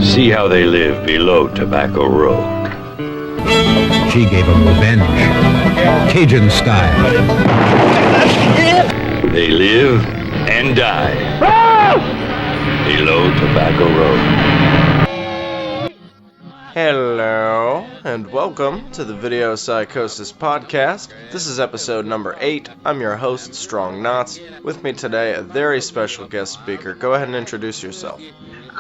See how they live below Tobacco Road. She gave him revenge. Cajun style. They live and die below Tobacco Road. Hello, and welcome to the Video Psychosis podcast. This is episode number 8. I'm your host, Strong Knots. With me today, a very special guest speaker. Go ahead and introduce yourself.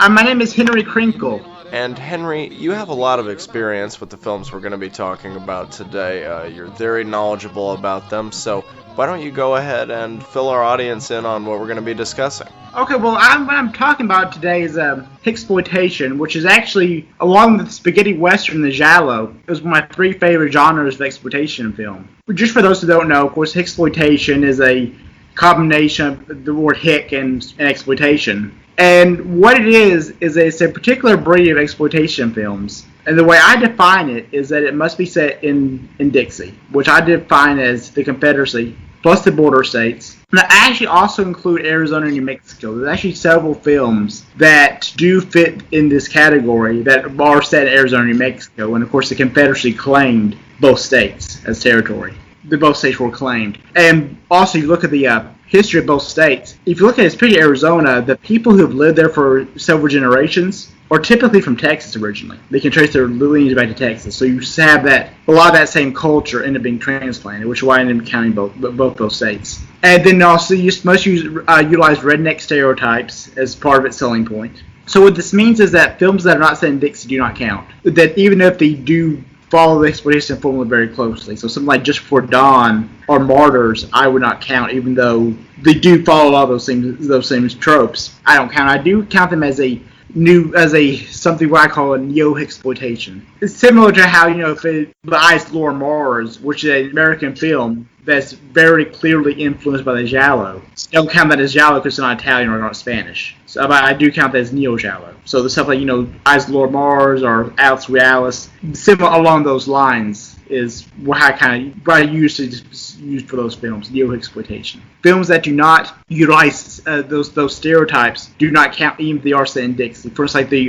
My name is Henry Krinkle. And Henry, you have a lot of experience with the films we're going to be talking about today. You're very knowledgeable about them, so why don't you go ahead and fill our audience in on what we're going to be discussing? Okay, well, what I'm talking about today is hixploitation, which is actually, along with the spaghetti western and the giallo, is one of my 3 favorite genres of exploitation film. Just for those who don't know, of course, hixploitation is a combination of the word hick and exploitation. And what it is it's a particular breed of exploitation films. And the way I define it is that it must be set in Dixie, which I define as the Confederacy plus the border states. And I actually also include Arizona and New Mexico. There's actually several films that do fit in this category that are set in Arizona and New Mexico. And of course the Confederacy claimed both states as territory. Both states were claimed. And also you look at the history of both states. If you look at especially Arizona, the people who have lived there for several generations are typically from Texas originally. They can trace their lineage back to Texas. So you have that, a lot of that same culture ended up being transplanted, which is why I ended up counting both those states. And then also you must utilize redneck stereotypes as part of its selling point. So what this means is that films that are not set in Dixie do not count. That even if they do follow the exploitation formula very closely. So something like Just Before Dawn or Martyrs, I would not count, even though they do follow a lot of those same tropes. I don't count. I do count them as something what I call a neo-hixploitation. It's similar to how, the Eyes Lore Mars, which is an American film that's very clearly influenced by the giallo. I don't count that as giallo because it's not Italian or not Spanish. So I do count that as neo-giallo. So the stuff like, Eyes Lord Mars or Alice Realis, similar along those lines is what I usually use for those films, neo-hixploitation. Films that do not utilize those stereotypes do not count even if they are set in Dixie. First, like the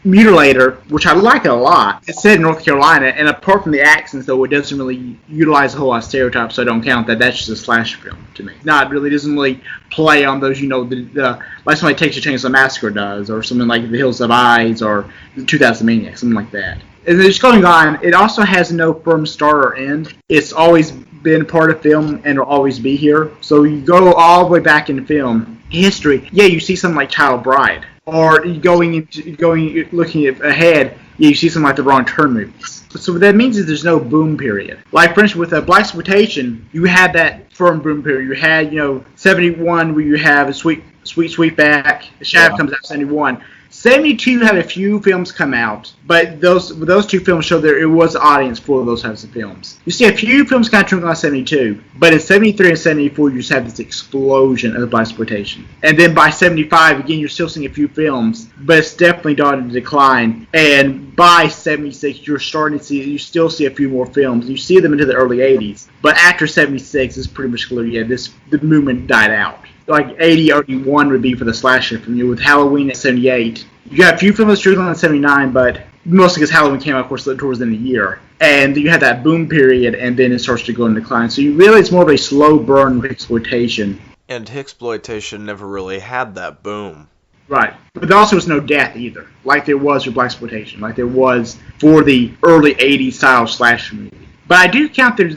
Mutilator, which I like a lot. It's set in North Carolina, and apart from the accents, though, it doesn't really utilize a whole lot of stereotypes, so I don't count that. That's just a slasher film to me. It doesn't really play on those, like somebody Takes a Chainsaw Massacre does, or something like The Hills of Eyes, or The 2000 Maniac, something like that. And just going on, it also has no firm start or end. It's always been part of film and will always be here. So you go all the way back in film history. Yeah, you see something like Child Bride, or looking ahead. Yeah, you see something like the Wrong Turn movies. So what that means is there's no boom period. Like for instance, with blaxploitation, you had that firm boom period. You had 71 where you have a Sweet Sweetback. Shaft comes out 71. 72 had a few films come out, but those 2 films showed there it was an audience for those types of films. You see a few films kind of trickle on 72, but in 73 and 74 you just have this explosion of blaxploitation. And then by 75, again, you're still seeing a few films, but it's definitely starting to decline. And by 76, you still see a few more films. You see them into the early 80s, but after 76, it's pretty much clear, the movement died out. Like 80, 81 would be for the slasher film. With Halloween at 78. You got a few films trickling in 79, but mostly because Halloween came out, of course, towards the end of the year. And you had that boom period, and then it starts to go in decline. So it's more of a slow burn of exploitation. And hixploitation never really had that boom. Right. But there also was no death either, like there was for blaxploitation, like there was for the early 80s style slasher movie. But I do count there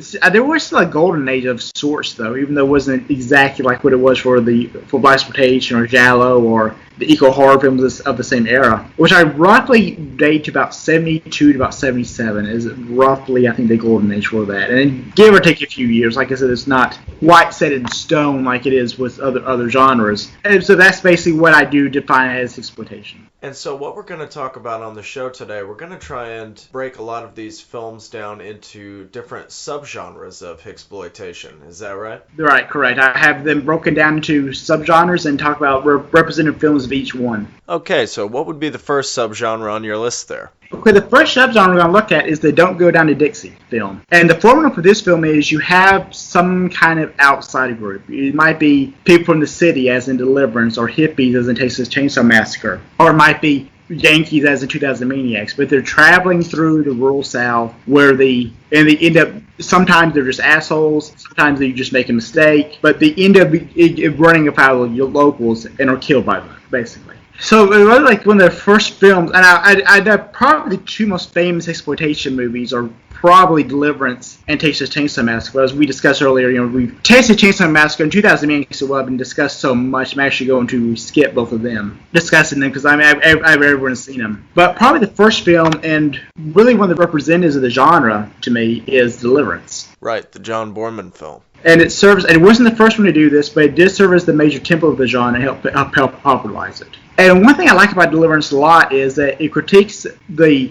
was still a golden age of sorts, though, even though it wasn't exactly like what it was for blaxploitation or giallo or the eco-horror films of the same era, which I roughly date to about 72 to about 77 is roughly, I think, the golden age for that. And give or take a few years. Like I said, it's not quite set in stone like it is with other genres. And so that's basically what I do define as exploitation. And so what we're going to talk about on the show today, we're going to try and break a lot of these films down into different subgenres of hixploitation. Is that right? Right, correct. I have them broken down into subgenres and talk about representative films of each one. Okay, so what would be the first subgenre on your list there? Okay, the first subgenre we're going to look at is the Don't Go Down to Dixie film. And the formula for this film is you have some kind of outside group. It might be people from the city, as in Deliverance, or hippies, as in Texas Chainsaw Massacre. Or it might be Yankees as in 2000 Maniacs, but they're traveling through the rural South where they end up, sometimes they're just assholes, sometimes they just make a mistake, but they end up running afoul of your locals and are killed by them, basically. So it was like one of the first films, and I probably the two most famous exploitation movies are probably Deliverance and Texas Chainsaw Massacre. As we discussed earlier, Texas Chainsaw Massacre and 2000 Maniacs have been discussed so much, I'm actually going to skip both of them, discussing them because everyone's seen them. But probably the first film, and really one of the representatives of the genre to me, is Deliverance. Right, the John Borman film. And it wasn't the first one to do this, but it did serve as the major template of the genre and help popularize it. And one thing I like about Deliverance a lot is that it critiques the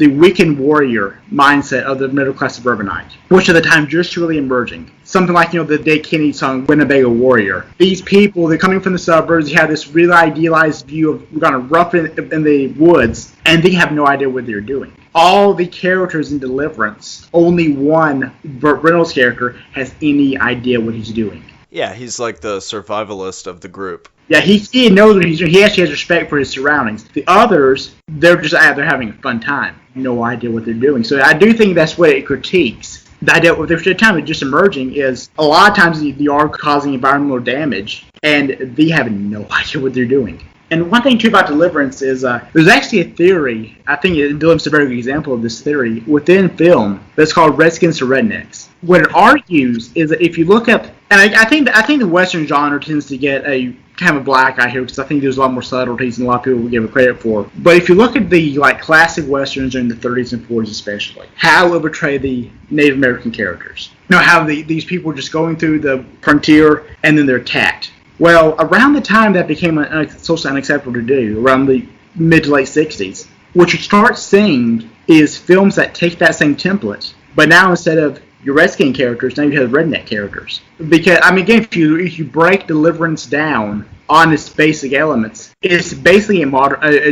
weekend warrior mindset of the middle class suburbanite, which at the time just really emerging. Something like, the Dead Kennedy song, Winnebago Warrior. These people, they're coming from the suburbs, you have this really idealized view of we're going to rough it in the woods, and they have no idea what they're doing. All the characters in Deliverance, only one, Burt Reynolds' character, has any idea what he's doing. Yeah, he's like the survivalist of the group. Yeah, he knows what he's doing. He actually has respect for his surroundings. The others, they're just out there having a fun time. No idea what they're doing. So I do think that's what it critiques. The idea at the time of just emerging is a lot of times they are causing environmental damage, and they have no idea what they're doing. And one thing, too, about Deliverance is there's actually a theory, I think Deliverance is a very good example of this theory, within film that's called Redskins to Rednecks. What it argues is that if you look up, and I think the Western genre tends to get a kind of a black eye here because I think there's a lot more subtleties than a lot of people would give it credit for. But if you look at the classic Westerns during the 30s and 40s especially, how it would portray the Native American characters. How these people are just going through the frontier and then they're attacked. Well, around the time that became socially unacceptable to do, around the mid to late 60s, what you start seeing is films that take that same template, but now instead of your Redskin characters, now you have redneck characters. Because, again, if you break Deliverance down on its basic elements, it's basically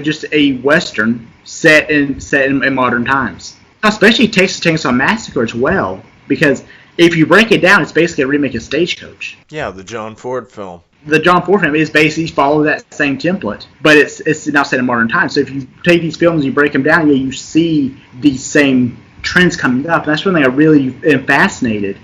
just a Western set in modern times. Especially Texas Chainsaw Massacre as well, because if you break it down, it's basically a remake of Stagecoach. Yeah, the John Ford film. The John Ford film is basically follow that same template, but it's now set in modern times. So if you take these films and you break them down, you see these same trends coming up, and that's one thing I really am fascinated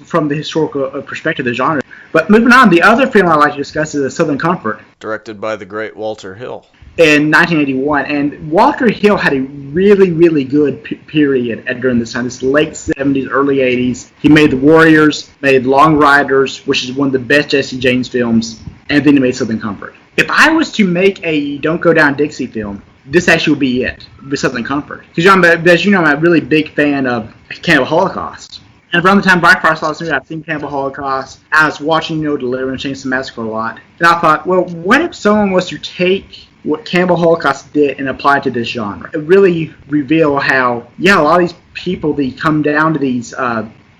from the historical perspective of the genre. But moving on, the other film I'd like to discuss is Southern Comfort. Directed by the great Walter Hill. In 1981, and Walter Hill had a really, really good period during this time. This late 70s, early 80s. He made The Warriors, made Long Riders, which is one of the best Jesse James films, and then he made Southern Comfort. If I was to make a Don't Go Down Dixie film, this actually would be it, with Southern Comfort. Because as you know, I'm a really big fan of Cannibal Holocaust. And around the time Black Frost lost me, I've seen Cannibal Holocaust. I was watching, Deliverance, Chainsaw Massacre a lot. And I thought, well, what if someone was to take what Cannibal Holocaust did and apply it to this genre? It really reveal how, a lot of these people, they come down to these,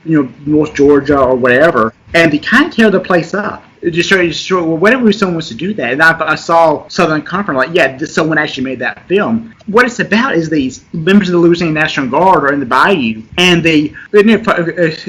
North Georgia or whatever, and they kind of tear the place up. It just show, well, whatever someone wants to do that. And I saw Southern Comfort, someone actually made that film. What it's about is these members of the Louisiana National Guard are in the bayou, and they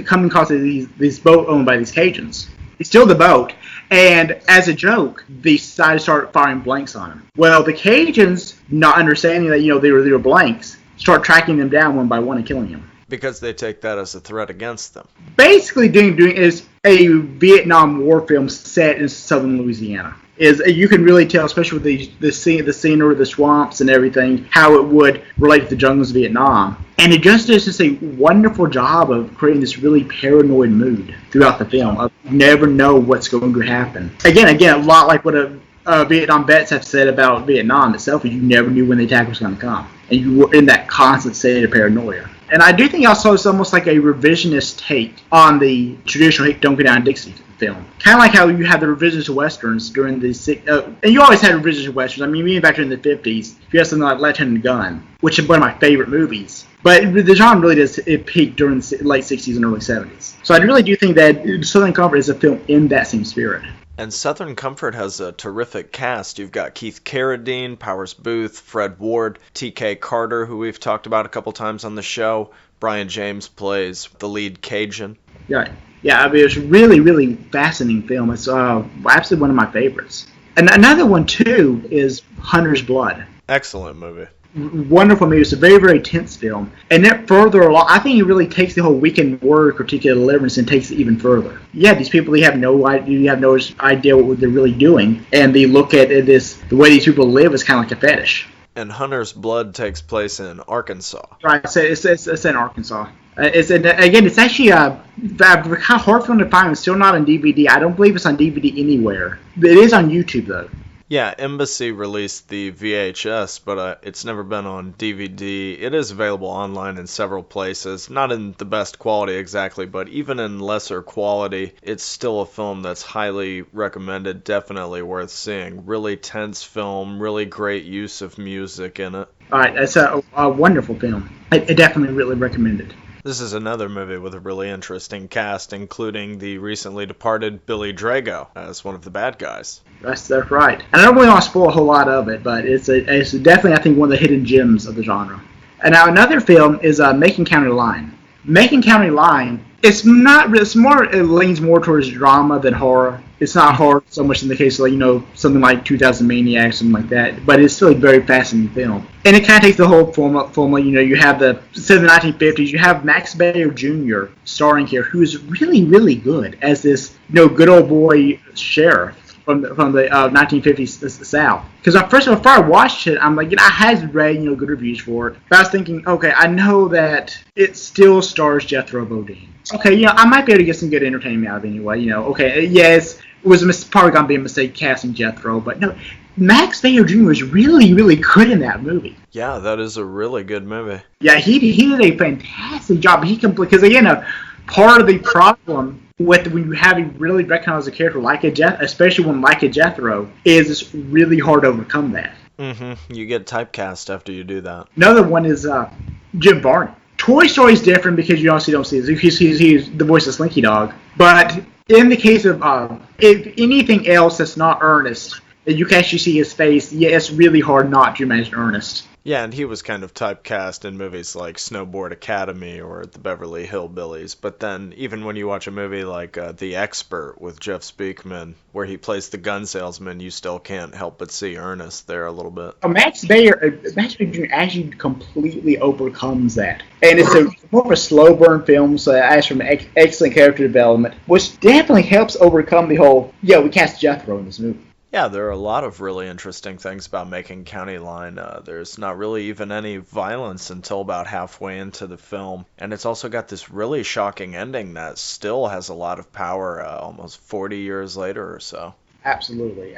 come across these boat owned by these Cajuns. They steal the boat, and as a joke, they decide to start firing blanks on them. Well, the Cajuns, not understanding that they were blanks, start tracking them down one by one and killing them. Because they take that as a threat against them. Basically, doing is a Vietnam War film set in southern Louisiana. You can really tell, especially with the scenery, the swamps and everything, how it would relate to the jungles of Vietnam. And it just does just a wonderful job of creating this really paranoid mood throughout the film. Of you never know what's going to happen. Again, a lot like what Vietnam vets have said about Vietnam itself, is you never knew when the attack was going to come. And you were in that constant state of paranoia. And I do think also it's almost like a revisionist take on the traditional Don't Go Down Dixie film. Kind of like how you had the revisions to Westerns during the... and you always had revisions to Westerns. even back in the 50s, you had something like Lieutenant Gun, which is one of my favorite movies. But the genre really it peaked during the late 60s and early 70s. So I really do think that Southern Comfort is a film in that same spirit. And Southern Comfort has a terrific cast. You've got Keith Carradine, Powers Booth, Fred Ward, T.K. Carter, who we've talked about a couple times on the show. Brian James plays the lead Cajun. Yeah, it's a really, really fascinating film. It's absolutely one of my favorites. And another one, too, is Hunter's Blood. Excellent movie. Wonderful movie. It's a very, very tense film. And that further along, I think it really takes the whole weekend warrior critique of Deliverance and takes it even further. Yeah, these people, they have no idea what they're really doing. And they look at this, the way these people live is kind of like a fetish. And Hunter's Blood takes place in Arkansas. Right, so it's in Arkansas. It's actually kind of hard for them to find. It's still not on DVD. I don't believe it's on DVD anywhere. It is on YouTube, though. Yeah, Embassy released the VHS, but it's never been on DVD. It is available online in several places. Not in the best quality exactly, but even in lesser quality, it's still a film that's highly recommended, definitely worth seeing. Really tense film, really great use of music in it. Alright, it's a wonderful film. I definitely really recommend it. This is another movie with a really interesting cast, including the recently departed Billy Drago as one of the bad guys. That's right. And I don't really want to spoil a whole lot of it, but it's definitely, I think, one of the hidden gems of the genre. And now another film is Macon County Line. Macon County Line, it leans more towards drama than horror. It's not horror so much in the case of, something like 2000 Maniacs, something like that, but it's still a very fascinating film. And it kind of takes the whole formula, you have instead of the 1950s, you have Max Baer Jr. starring here, who's really, really good as this, good old boy sheriff from the 1950s South. Because before I watched it, I'm like, I had read, good reviews for it, but I was thinking, okay, I know that it still stars Jethro Bodine. Okay, I might be able to get some good entertainment out of it anyway, okay, yes, it was probably going to be a mistake casting Jethro, but no, Max Baer Jr. was really, really good in that movie. Yeah, that is a really good movie. Yeah, he did a fantastic job. Because again, part of the problem with when you have a really recognized character like especially one like a Jethro, is it's really hard to overcome that. Mm-hmm. You get typecast after you do that. Another one is Jim Varney. Toy Story's different because you don't see he's the voice of Slinky Dog. But in the case of if anything else that's not Ernest, you can actually see his face. Yeah, it's really hard not to imagine Ernest. Yeah, and he was kind of typecast in movies like Snowboard Academy or The Beverly Hillbillies. But then, even when you watch a movie like The Expert with Jeff Speakman, where he plays the gun salesman, you still can't help but see Ernest there a little bit. Max Baer Jr. actually completely overcomes that. And it's more of a slow burn film, so it has from excellent character development, which definitely helps overcome the whole, we cast Jethro in this movie. Yeah, there are a lot of really interesting things about Macon County Line. There's not really even any violence until about halfway into the film. And it's also got this really shocking ending that still has a lot of power almost 40 years later or so. Absolutely.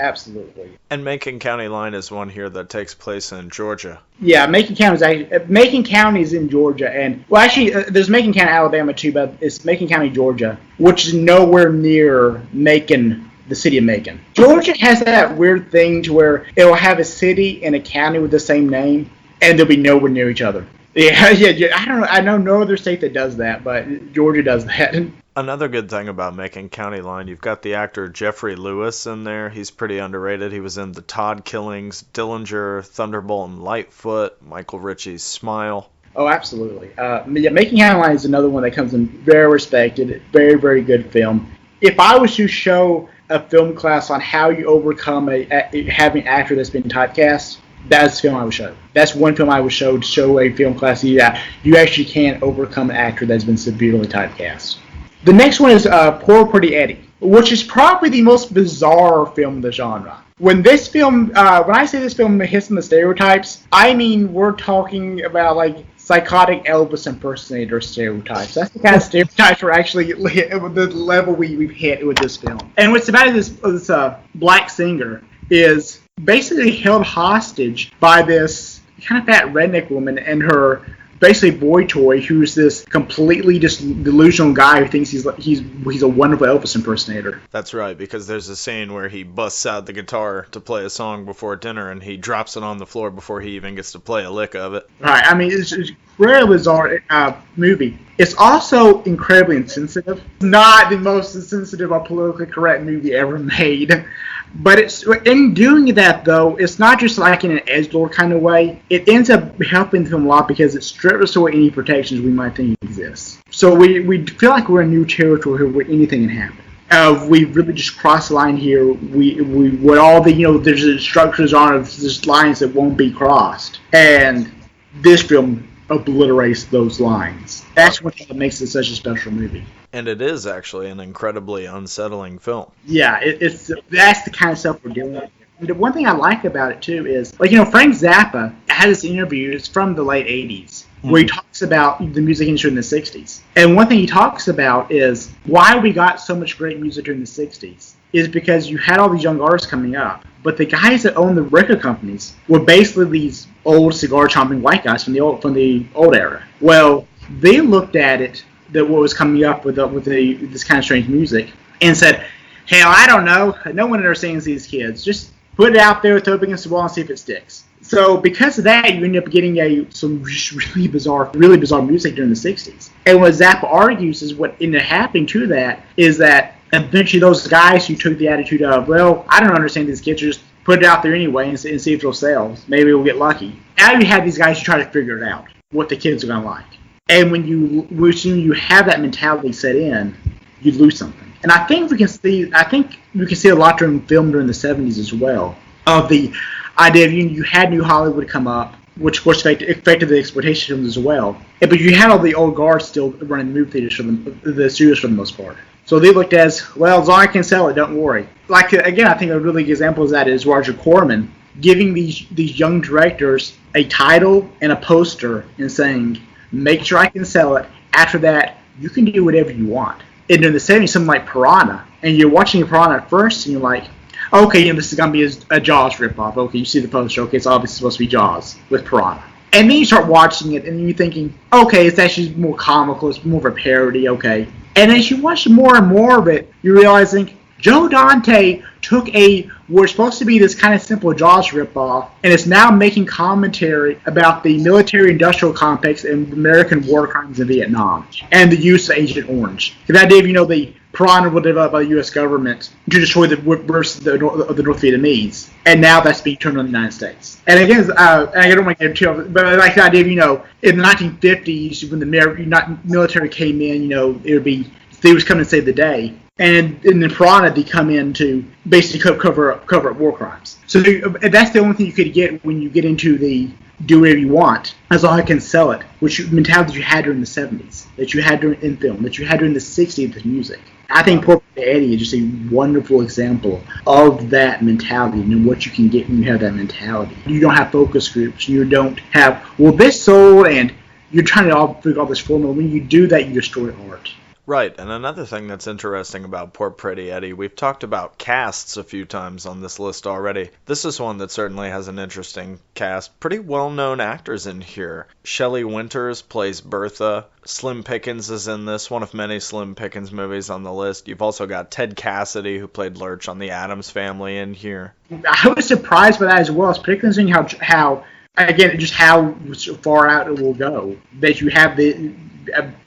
And Macon County Line is one here that takes place in Georgia. Yeah, Macon County is in Georgia, and there's Macon County, Alabama too, but it's Macon County, Georgia, which is nowhere near Macon, the city of Macon. Georgia has that weird thing to where it will have a city and a county with the same name, and they'll be nowhere near each other. Yeah. I know no other state that does that, but Georgia does that. Another good thing about Macon County Line, you've got the actor Jeffrey Lewis in there. He's pretty underrated. He was in The Todd Killings, Dillinger, Thunderbolt and Lightfoot, Michael Ritchie's Smile. Oh, absolutely. Macon County Line is another one that comes in very respected, very, very good film. If I was to show a film class on how you overcome having an actor that's been typecast, that's the film I would show. That's one film I would show to show a film class. Yeah, you actually can't overcome an actor that's been severely typecast. The next one is Poor Pretty Eddie, which is probably the most bizarre film in the genre. When I say this film hits on the stereotypes, I mean we're talking about like psychotic Elvis impersonator stereotypes. That's the kind of stereotypes we're actually the level we've hit with this film. And what's about this black singer is basically held hostage by this kind of fat redneck woman and her basically boy toy, who's this completely just delusional guy who thinks he's a wonderful Elvis impersonator. That's right, because there's a scene where he busts out the guitar to play a song before dinner, and he drops it on the floor before he even gets to play a lick of it. Right, I mean, it's a very bizarre movie. It's also incredibly insensitive. Not the most insensitive or politically correct movie ever made. But it's in doing that, though, it's not just like in an edgelord kind of way. It ends up helping the film a lot because it strips us away any protections we might think exist. So we feel like we're in new territory where anything can happen. We really just cross the line here. We what all the there's structures on there's lines that won't be crossed, and this film obliterates those lines. That's what makes it such a special movie. And it is actually an incredibly unsettling film. Yeah, that's the kind of stuff we're dealing with. The one thing I like about it too is, Frank Zappa had this interview. It's from the late '80s, where he talks about the music industry in the '60s. And one thing he talks about is why we got so much great music during the '60s is because you had all these young artists coming up, but the guys that owned the record companies were basically these old cigar-chomping white guys from the old era. Well, they looked at it, that what was coming up with this kind of strange music, and said, "Hell, I don't know. No one understands these kids. Just put it out there, throw it against the wall, and see if it sticks." So because of that, you end up getting some really bizarre music during the '60s. And what Zappa argues is what ended up happening to that is that eventually those guys who took the attitude of, well, I don't understand these kids, just put it out there anyway and see if it'll sell. Maybe we'll get lucky. Now you have these guys who try to figure it out, what the kids are going to like. And when you have that mentality set in, you lose something. And I think we can see a lot during film during the '70s as well, of the idea of you had New Hollywood come up, which of course affected the exploitation films as well. But you had all the old guards still running the movie theaters the studios for the most part. So they looked as long as I can sell it, don't worry. Like again, I think a really good example of that is Roger Corman giving these young directors a title and a poster and saying, make sure I can sell it. After that, you can do whatever you want. And in the '70s, something like Piranha, and you're watching Piranha at first, and you're like, okay, this is going to be a Jaws ripoff. Okay, you see the poster. Okay, it's obviously supposed to be Jaws with Piranha. And then you start watching it, and you're thinking, okay, it's actually more comical. It's more of a parody, okay. And as you watch more and more of it, you're realizing Joe Dante took what's supposed to be this kind of simple Jaws ripoff, and is now making commentary about the military-industrial complex and American war crimes in Vietnam, and the use of Agent Orange. The idea of, the Piranha was developed by the U.S. government to destroy the North Vietnamese, and now that's being turned on the United States. And again, I don't want to get too, but like the idea of, in the 1950s, when the military came in, it would be, they was coming to save the day. And in the Piranha, they come in to basically cover up war crimes. So that's the only thing you could get when you get into the do whatever you want, as long as I can sell it, which mentality that you had during the '70s, that you had in film, that you had during the '60s with music. I think Poor Eddie is just a wonderful example of that mentality and what you can get when you have that mentality. You don't have focus groups. You don't have, this sold, and you're trying to figure out this formula. When you do that, you destroy art. Right, and another thing that's interesting about Poor Pretty Eddie, we've talked about casts a few times on this list already. This is one that certainly has an interesting cast. Pretty well-known actors in here. Shelley Winters plays Bertha. Slim Pickens is in this, one of many Slim Pickens movies on the list. You've also got Ted Cassidy, who played Lurch on The Addams Family, in here. I was surprised by that as well, considering how again, just how far out it will go. That you have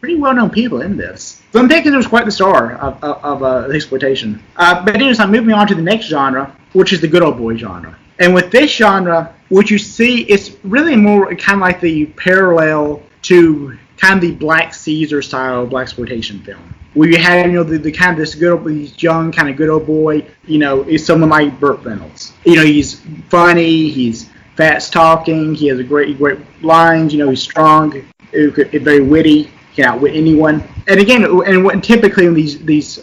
pretty well-known people in this. Slim Pickens was quite the star of exploitation. But anyways, I'm moving on to the next genre, which is the good old boy genre. And with this genre, what you see, it's really more kind of like the parallel to kind of the Black Caesar style of blaxploitation film, where you have the kind of this these young kind of good old boy. Is someone like Burt Reynolds. He's funny, he's fast talking, he has great lines. He's strong. Very witty, can outwit anyone. And again, typically in these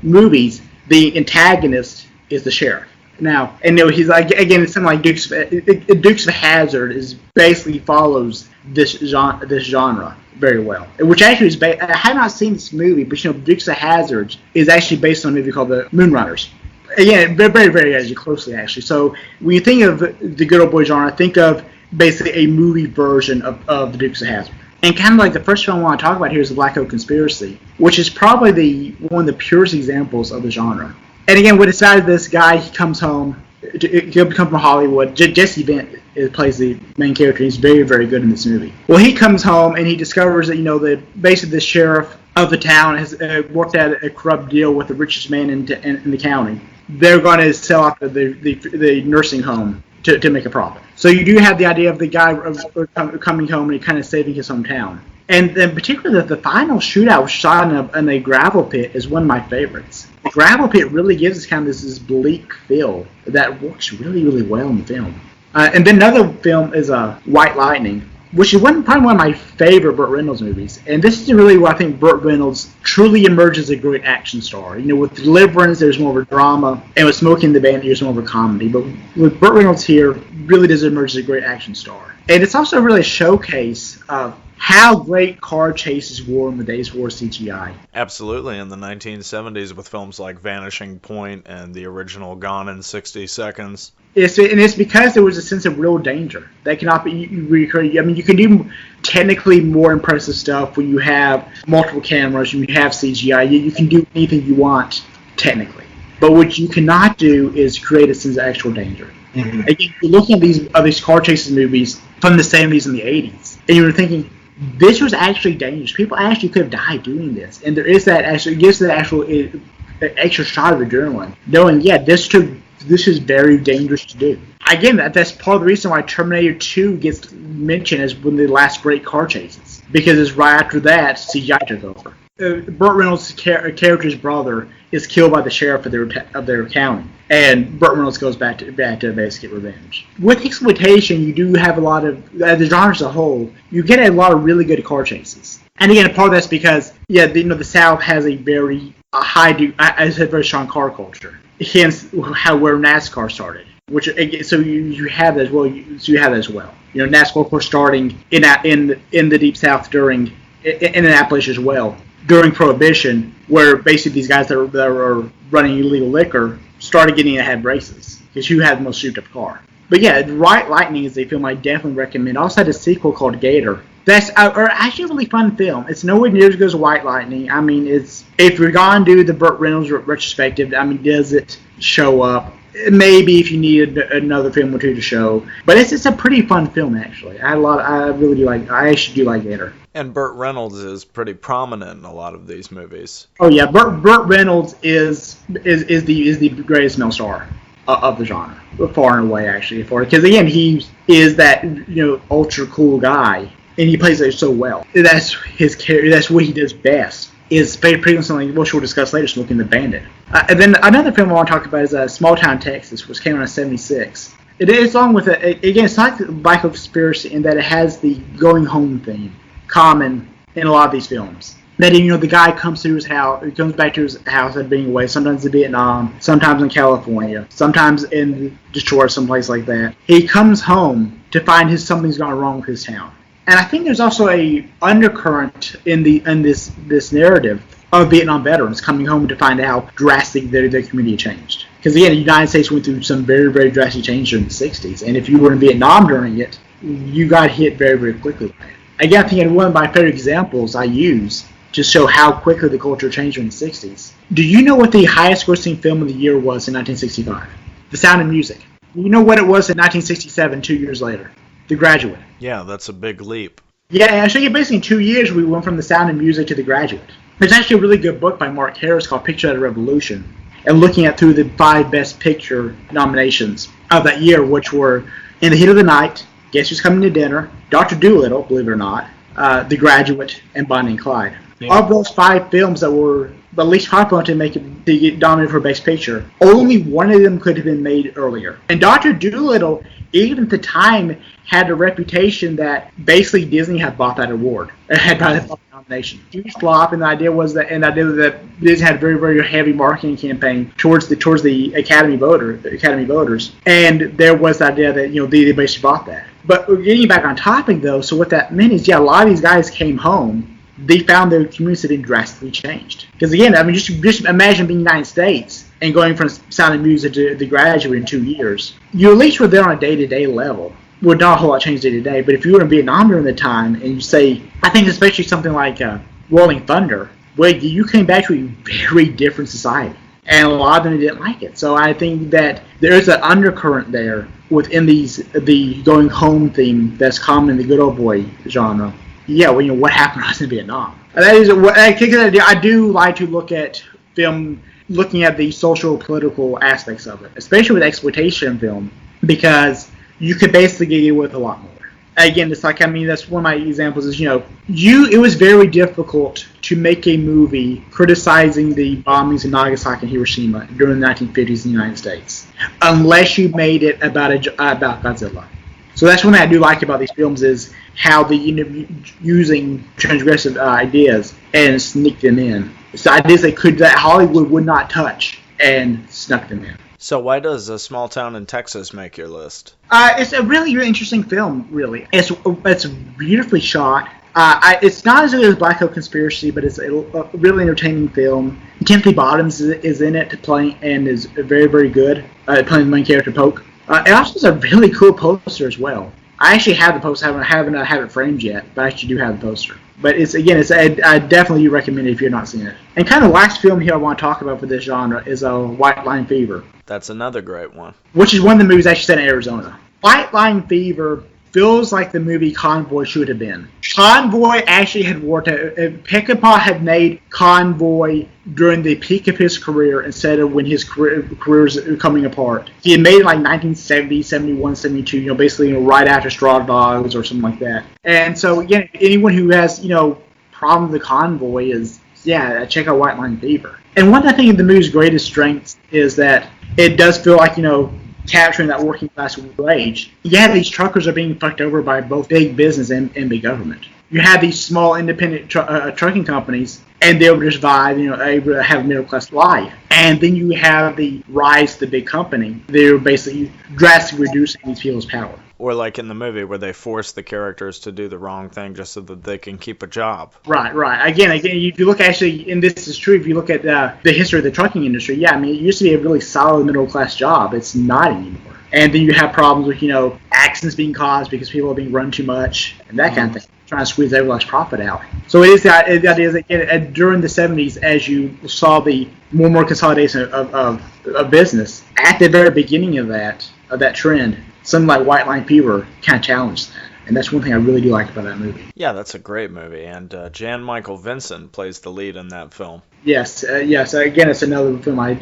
movies, the antagonist is the sheriff. Now, he's like, again, it's something like Dukes of Hazzard is basically follows this genre very well. Which actually is I have not seen this movie, but Dukes of Hazzard is actually based on a movie called The Moonrunners. Again, very, very actually closely actually. So when you think of the good old boy genre, think of basically a movie version of the Dukes of Hazzard. And kind of like the first film I want to talk about here is the Black Oak Conspiracy, which is probably one of the purest examples of the genre. And again, what decided this guy, he comes home, he'll come from Hollywood. Jesse Vendt plays the main character. He's very, very good in this movie. Well, he comes home and he discovers that, basically the sheriff of the town has worked out a corrupt deal with the richest man in the county. They're going to sell off the nursing home to make a profit. So you do have the idea of the guy coming home and kind of saving his hometown. And then particularly the final shootout shot in a gravel pit is one of my favorites. The gravel pit really gives us kind of this bleak feel that works really, really well in the film. And then another film is White Lightning, which is probably one of my favorite Burt Reynolds movies. And this is really where I think Burt Reynolds truly emerges as a great action star. You know, with Deliverance, there's more of a drama, and with Smokey and the Bandit, there's more of a comedy. But with Burt Reynolds here, really does emerge as a great action star. And it's also really a showcase of how great car chases were in the days before CGI. Absolutely, in the 1970s with films like Vanishing Point and the original Gone in 60 Seconds. It's because there was a sense of real danger that cannot be recurring. I mean, you can do technically more impressive stuff when you have multiple cameras, when you have CGI. You can do anything you want, technically. But what you cannot do is create a sense of actual danger. Mm-hmm. Again, you're looking at these car chases movies from the 70s and the 80s, and you're thinking, this was actually dangerous. People actually could have died doing this. And there is that actually, it gives that actual extra shot of adrenaline, knowing, yeah, this is very dangerous to do. Again, that's part of the reason why Terminator 2 gets mentioned as one of the last great car chases, because it's right after that CGI took over. Burt Reynolds' character's brother is killed by the sheriff of their county, and Burt Reynolds goes back to basically get revenge. With exploitation, you do have a lot of the genre as a whole. You get a lot of really good car chases, and again, part of that's because the South has a very very strong car culture. Hence, where NASCAR started. So you have that as well. So you have that as well. You know, NASCAR of course starting in the Deep South in Appalachia as well. During Prohibition, where basically these guys that are running illegal liquor started getting ahead races because you had the most souped-up car. But yeah, White Lightning is a film I definitely recommend. I also had a sequel called Gator. That's actually a really fun film. It's nowhere near as good as White Lightning. I mean, if you're going to do the Burt Reynolds retrospective, I mean, does it show up? Maybe if you need another film or two to show. But it's a pretty fun film, actually. I actually do like Gator. And Burt Reynolds is pretty prominent in a lot of these movies. Oh yeah, Burt Reynolds is the greatest male star of the genre, far and away actually. Because again, he is that ultra cool guy, and he plays it so well. That's his character. That's what he does best. Is pretty much something which we'll discuss later, Smokey and the Bandit. And then another film I want to talk about is Small Town Texas, which came out in '76. It's along with again, it's like Bicycle Conspiracy in that it has the going home theme common in a lot of these films. That the guy comes back to his house after being away, sometimes in Vietnam, sometimes in California, sometimes in Detroit, someplace like that. He comes home to find something's gone wrong with his town. And I think there's also a undercurrent in this narrative of Vietnam veterans coming home to find out how drastic their community changed. Because again, the United States went through some very, very drastic change during the 60s, and if you were in Vietnam during it, you got hit very, very quickly. Again, I think one of my favorite examples I use to show how quickly the culture changed in the 60s. Do you know what the highest grossing film of the year was in 1965? The Sound of Music. You know what it was in 1967, 2 years later? The Graduate. Yeah, that's a big leap. Yeah, actually, basically in 2 years, we went from The Sound of Music to The Graduate. There's actually a really good book by Mark Harris called Picture of the Revolution, and looking at through the 5 Best Picture nominations of that year, which were In the Heat of the Night, Guess Who's Coming to Dinner, Dr. Dolittle, believe it or not, The Graduate, and Bonnie and Clyde. Yeah. Of those 5 films that were the least popular to get nominated for Best Picture, only one of them could have been made earlier. And Dr. Dolittle, even at the time, had a reputation that basically Disney had bought that award, had bought that nomination. Huge flop, and the idea that Disney had a very, very heavy marketing campaign towards the Academy voters, and there was the idea that they basically bought that. But getting back on topic though, so what that meant is, a lot of these guys came home. They found their communities had been drastically changed. Because again, I mean, just imagine being in the United States and going from Sound of Music to The Graduate in 2 years. You at least were there on a day-to-day level. Well, not a whole lot changed day-to-day, but if you were in Vietnam during the time, and you say, I think especially something like Rolling Thunder, where you came back to a very different society. And a lot of them didn't like it. So I think that there is an undercurrent there within the going home theme that's common in the good old boy genre. Yeah, well, what happened when I was in Vietnam? And that is I do like to look at film, looking at the social political aspects of it, especially with exploitation film, because you could basically get away with a lot more. Again, it's like, I mean, that's one of my examples is, it was very difficult to make a movie criticizing the bombings in Nagasaki and Hiroshima during the 1950s in the United States, unless you made it about Godzilla. So that's one thing I do like about these films is how they using transgressive ideas and sneak them in. It's ideas that Hollywood would not touch and snuck them in. So why does A Small Town in Texas make your list? It's a really, really interesting film, really. It's beautifully shot. It's not as good as Black Oak Conspiracy, but it's a really entertaining film. Timothy Bottoms is in it playing and is very, very good playing the main character, Polk. It also has a really cool poster as well. I actually have the poster. I haven't have it framed yet, but I actually do have the poster. But I definitely recommend it if you're not seen it. And kind of the last film here I want to talk about for this genre is White Line Fever. That's another great one. Which is one of the movies actually set in Arizona. White Line Fever feels like the movie Convoy should have been. Convoy actually had worked. Peckinpah had made Convoy during the peak of his career instead of when his career was coming apart. He had made it like 1970, 71, 72, basically right after Straw Dogs or something like that. And so, again, anyone who has, problem with the Convoy is, check out White Line Fever. And one of the things the movie's greatest strengths is that it does feel like, capturing that working class wage. These truckers are being fucked over by both big business and big government. You have these small independent trucking companies, and they're able to survive, able to have a middle class life. And then you have the rise of the big company. They're basically drastically reducing these people's power. Or like in the movie where they force the characters to do the wrong thing just so that they can keep a job. Right. Again, if you look actually, and this is true, if you look at the history of the trucking industry, it used to be a really solid middle class job. It's not anymore. And then you have problems with, accidents being caused because people are being run too much and that kind of thing, trying to squeeze every last profit out. So it is the idea that during the 70s, as you saw the more and more consolidation of business, at the very beginning of that trend, something like White Line Fever kind of challenged that. And that's one thing I really do like about that movie. Yeah, that's a great movie. And Jan Michael Vincent plays the lead in that film. Yes. Again, it's another film I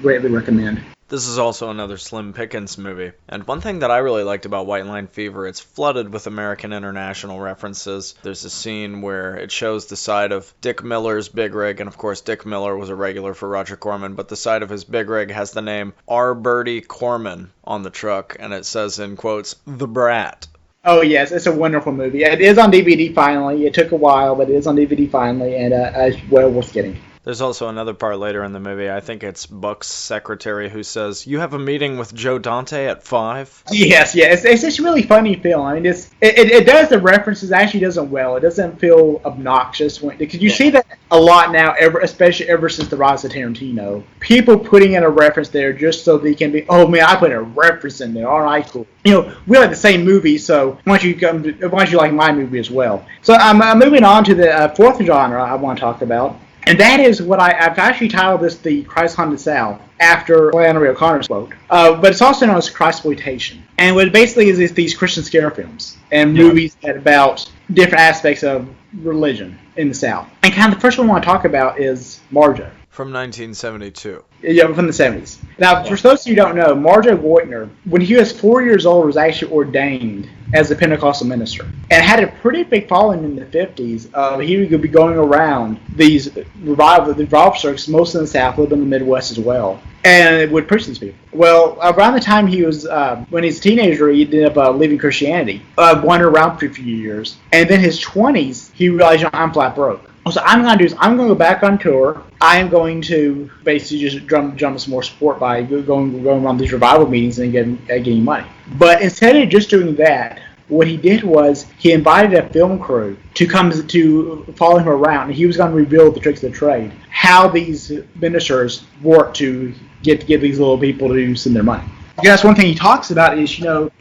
greatly recommend. This is also another Slim Pickens movie. And one thing that I really liked about White Line Fever, it's flooded with American International references. There's a scene where it shows the side of Dick Miller's big rig, and of course Dick Miller was a regular for Roger Corman, but the side of his big rig has the name R. Bertie Corman on the truck, and it says in quotes, "The Brat." Oh yes, it's a wonderful movie. It is on DVD finally. It took a while, but it is on DVD finally, and it's well worth getting. There's also another part later in the movie, I think it's Buck's secretary, who says, "You have a meeting with Joe Dante at 5?" Yes, it's a really funny film. I mean, it does the references, actually does them well. It doesn't feel obnoxious, because you see that a lot now, especially ever since the rise of Tarantino. People putting in a reference there just so they can be, oh man, I put a reference in there, all right, cool. We like the same movie, so why don't you like my movie as well? So I'm moving on to the fourth genre I want to talk about. And that is what I've actually titled this the Christ Haunted South, after Flannery O'Connor's quote. But it's also known as Christploitation. And what it basically is these Christian scare films and movies about different aspects of religion in the South. And kind of the first one I want to talk about is Marjoe. From 1972. Yeah, from the 70s. Now, for those of you who don't know, Marjoe Goitner, when he was 4 years old, was actually ordained as a Pentecostal minister. And had a pretty big following in the 50s. He would be going around these revival circuits, most in the South, a little bit in the Midwest as well, and would preach these people. Well, around the time he was, when he was a teenager, he ended up leaving Christianity, wandered around for a few years. And then his 20s, he realized, I'm flat broke. So I'm going to go back on tour. I am going to basically just drum some more support by going around these revival meetings and getting money. But instead of just doing that, what he did was he invited a film crew to come to follow him around, and he was going to reveal the tricks of the trade, how these ministers work to get these little people to send their money. That's one thing he talks about is,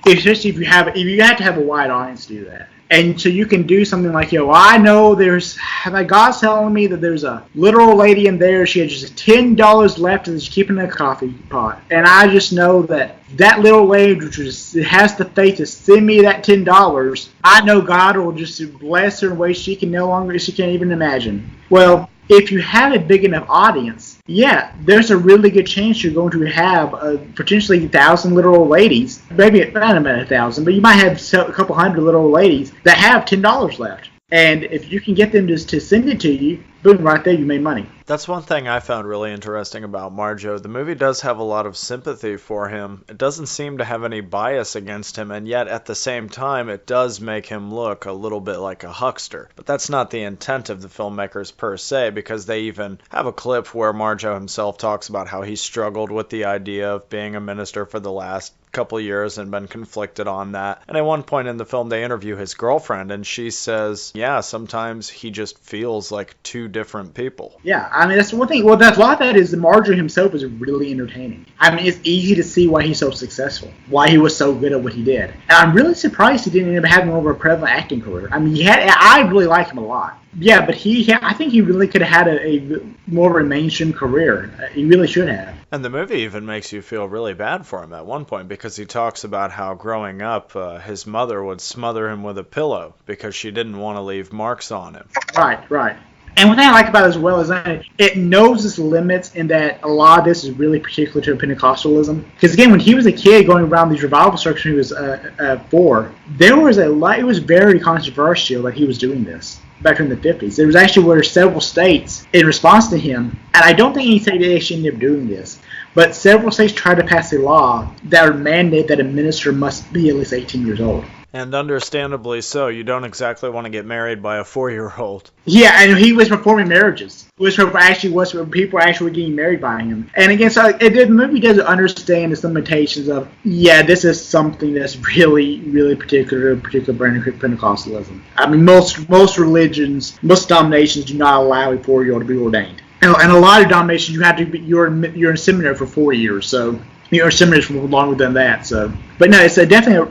especially if you have to have a wide audience to do that. And so you can do something like, I know God's telling me that there's a little lady in there, she has just $10 left and she's keeping a coffee pot. And I just know that little lady has the faith to send me that $10. I know God will just bless her in ways she can't even imagine. Well, if you have a big enough audience, there's a really good chance you're going to have potentially 1,000 little old ladies. Maybe not 1,000, but you might have a couple hundred little old ladies that have $10 left. And if you can get them just to send it to you, boom, right there, you made money. That's one thing I found really interesting about Marjoe. The movie does have a lot of sympathy for him. It doesn't seem to have any bias against him, and yet at the same time, it does make him look a little bit like a huckster. But that's not the intent of the filmmakers per se, because they even have a clip where Marjoe himself talks about how he struggled with the idea of being a minister for the last couple years and been conflicted on that. And at one point in the film, they interview his girlfriend, and she says, yeah, sometimes he just feels like two different people. Yeah, I mean, that's one thing. Well, that's a lot of that is Marjoe himself is really entertaining. I mean, it's easy to see why he's so successful, why he was so good at what he did. And I'm really surprised he didn't end up having more of a prevalent acting career. I mean, I really like him a lot. Yeah, but I think he really could have had a more of a mainstream career. He really should have. And the movie even makes you feel really bad for him at one point, because he talks about how growing up, his mother would smother him with a pillow because she didn't want to leave marks on him. Right. And one thing I like about it as well is that it knows its limits in that a lot of this is really particular to Pentecostalism. Because again, when he was a kid going around these revival circles when he was 4, there was a lot. It was very controversial that he was doing this back in the 50s. There was actually several states in response to him, and I don't think any state actually ended up doing this, but several states tried to pass a law that would mandate that a minister must be at least 18 years old. And understandably so. You don't exactly want to get married by a 4-year-old. Yeah, and he was performing marriages. People actually getting married by him. And again, so the movie doesn't understand its limitations of, yeah, this is something that's really, really particular brand of Pentecostalism. I mean, most religions, most denominations do not allow a 4-year-old to be ordained. And a lot of denominations, you have to be, you're in seminary for 4 years, so or seminary for longer than that. So, but no, it's definitely